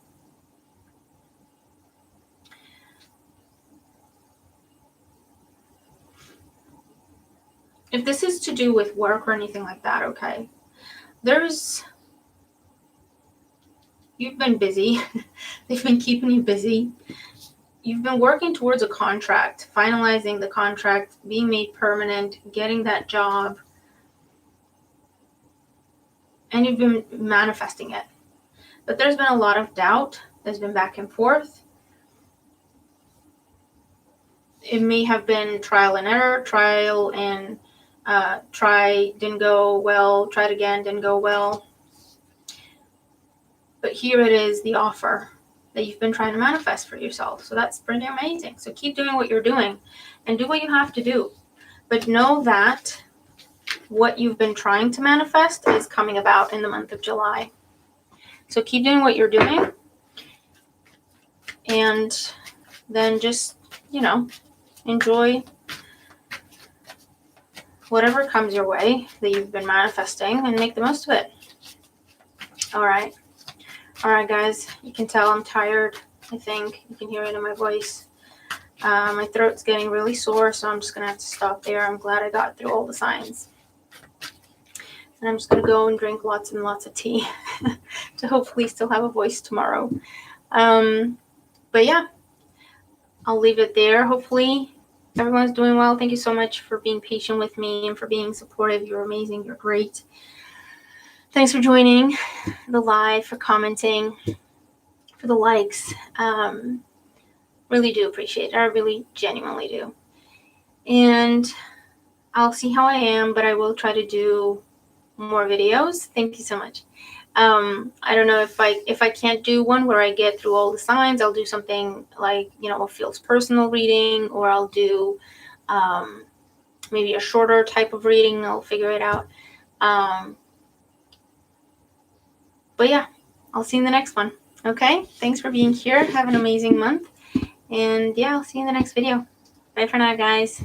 If this is to do with work or anything like that, okay, you've been busy. They've been keeping you busy. You've been working towards a contract, finalizing the contract, being made permanent, getting that job, and you've been manifesting it. But there's been a lot of doubt. There's been back and forth. It may have been trial and error, try, didn't go well, tried again, didn't go well. But here it is, the offer that you've been trying to manifest for yourself. So that's pretty amazing. So keep doing what you're doing and do what you have to do. But know that what you've been trying to manifest is coming about in the month of July. So keep doing what you're doing. And then just, enjoy whatever comes your way that you've been manifesting and make the most of it. All right, guys, you can tell I'm tired. I think you can hear it in my voice. My throat's getting really sore, so I'm just going to have to stop there. I'm glad I got through all the signs. And I'm just going to go and drink lots and lots of tea to hopefully still have a voice tomorrow. But yeah, I'll leave it there. Hopefully everyone's doing well. Thank you so much for being patient with me and for being supportive. You're amazing. You're great. Thanks for joining the live, for commenting, for the likes. Really do appreciate it. I really genuinely do. And I'll see how I am, but I will try to do more videos. Thank you so much. I don't know if I can't do one where I get through all the signs, I'll do something like, a feels personal reading, or I'll do maybe a shorter type of reading. I'll figure it out. But yeah, I'll see you in the next one. Okay, thanks for being here. Have an amazing month. And yeah, I'll see you in the next video. Bye for now, guys.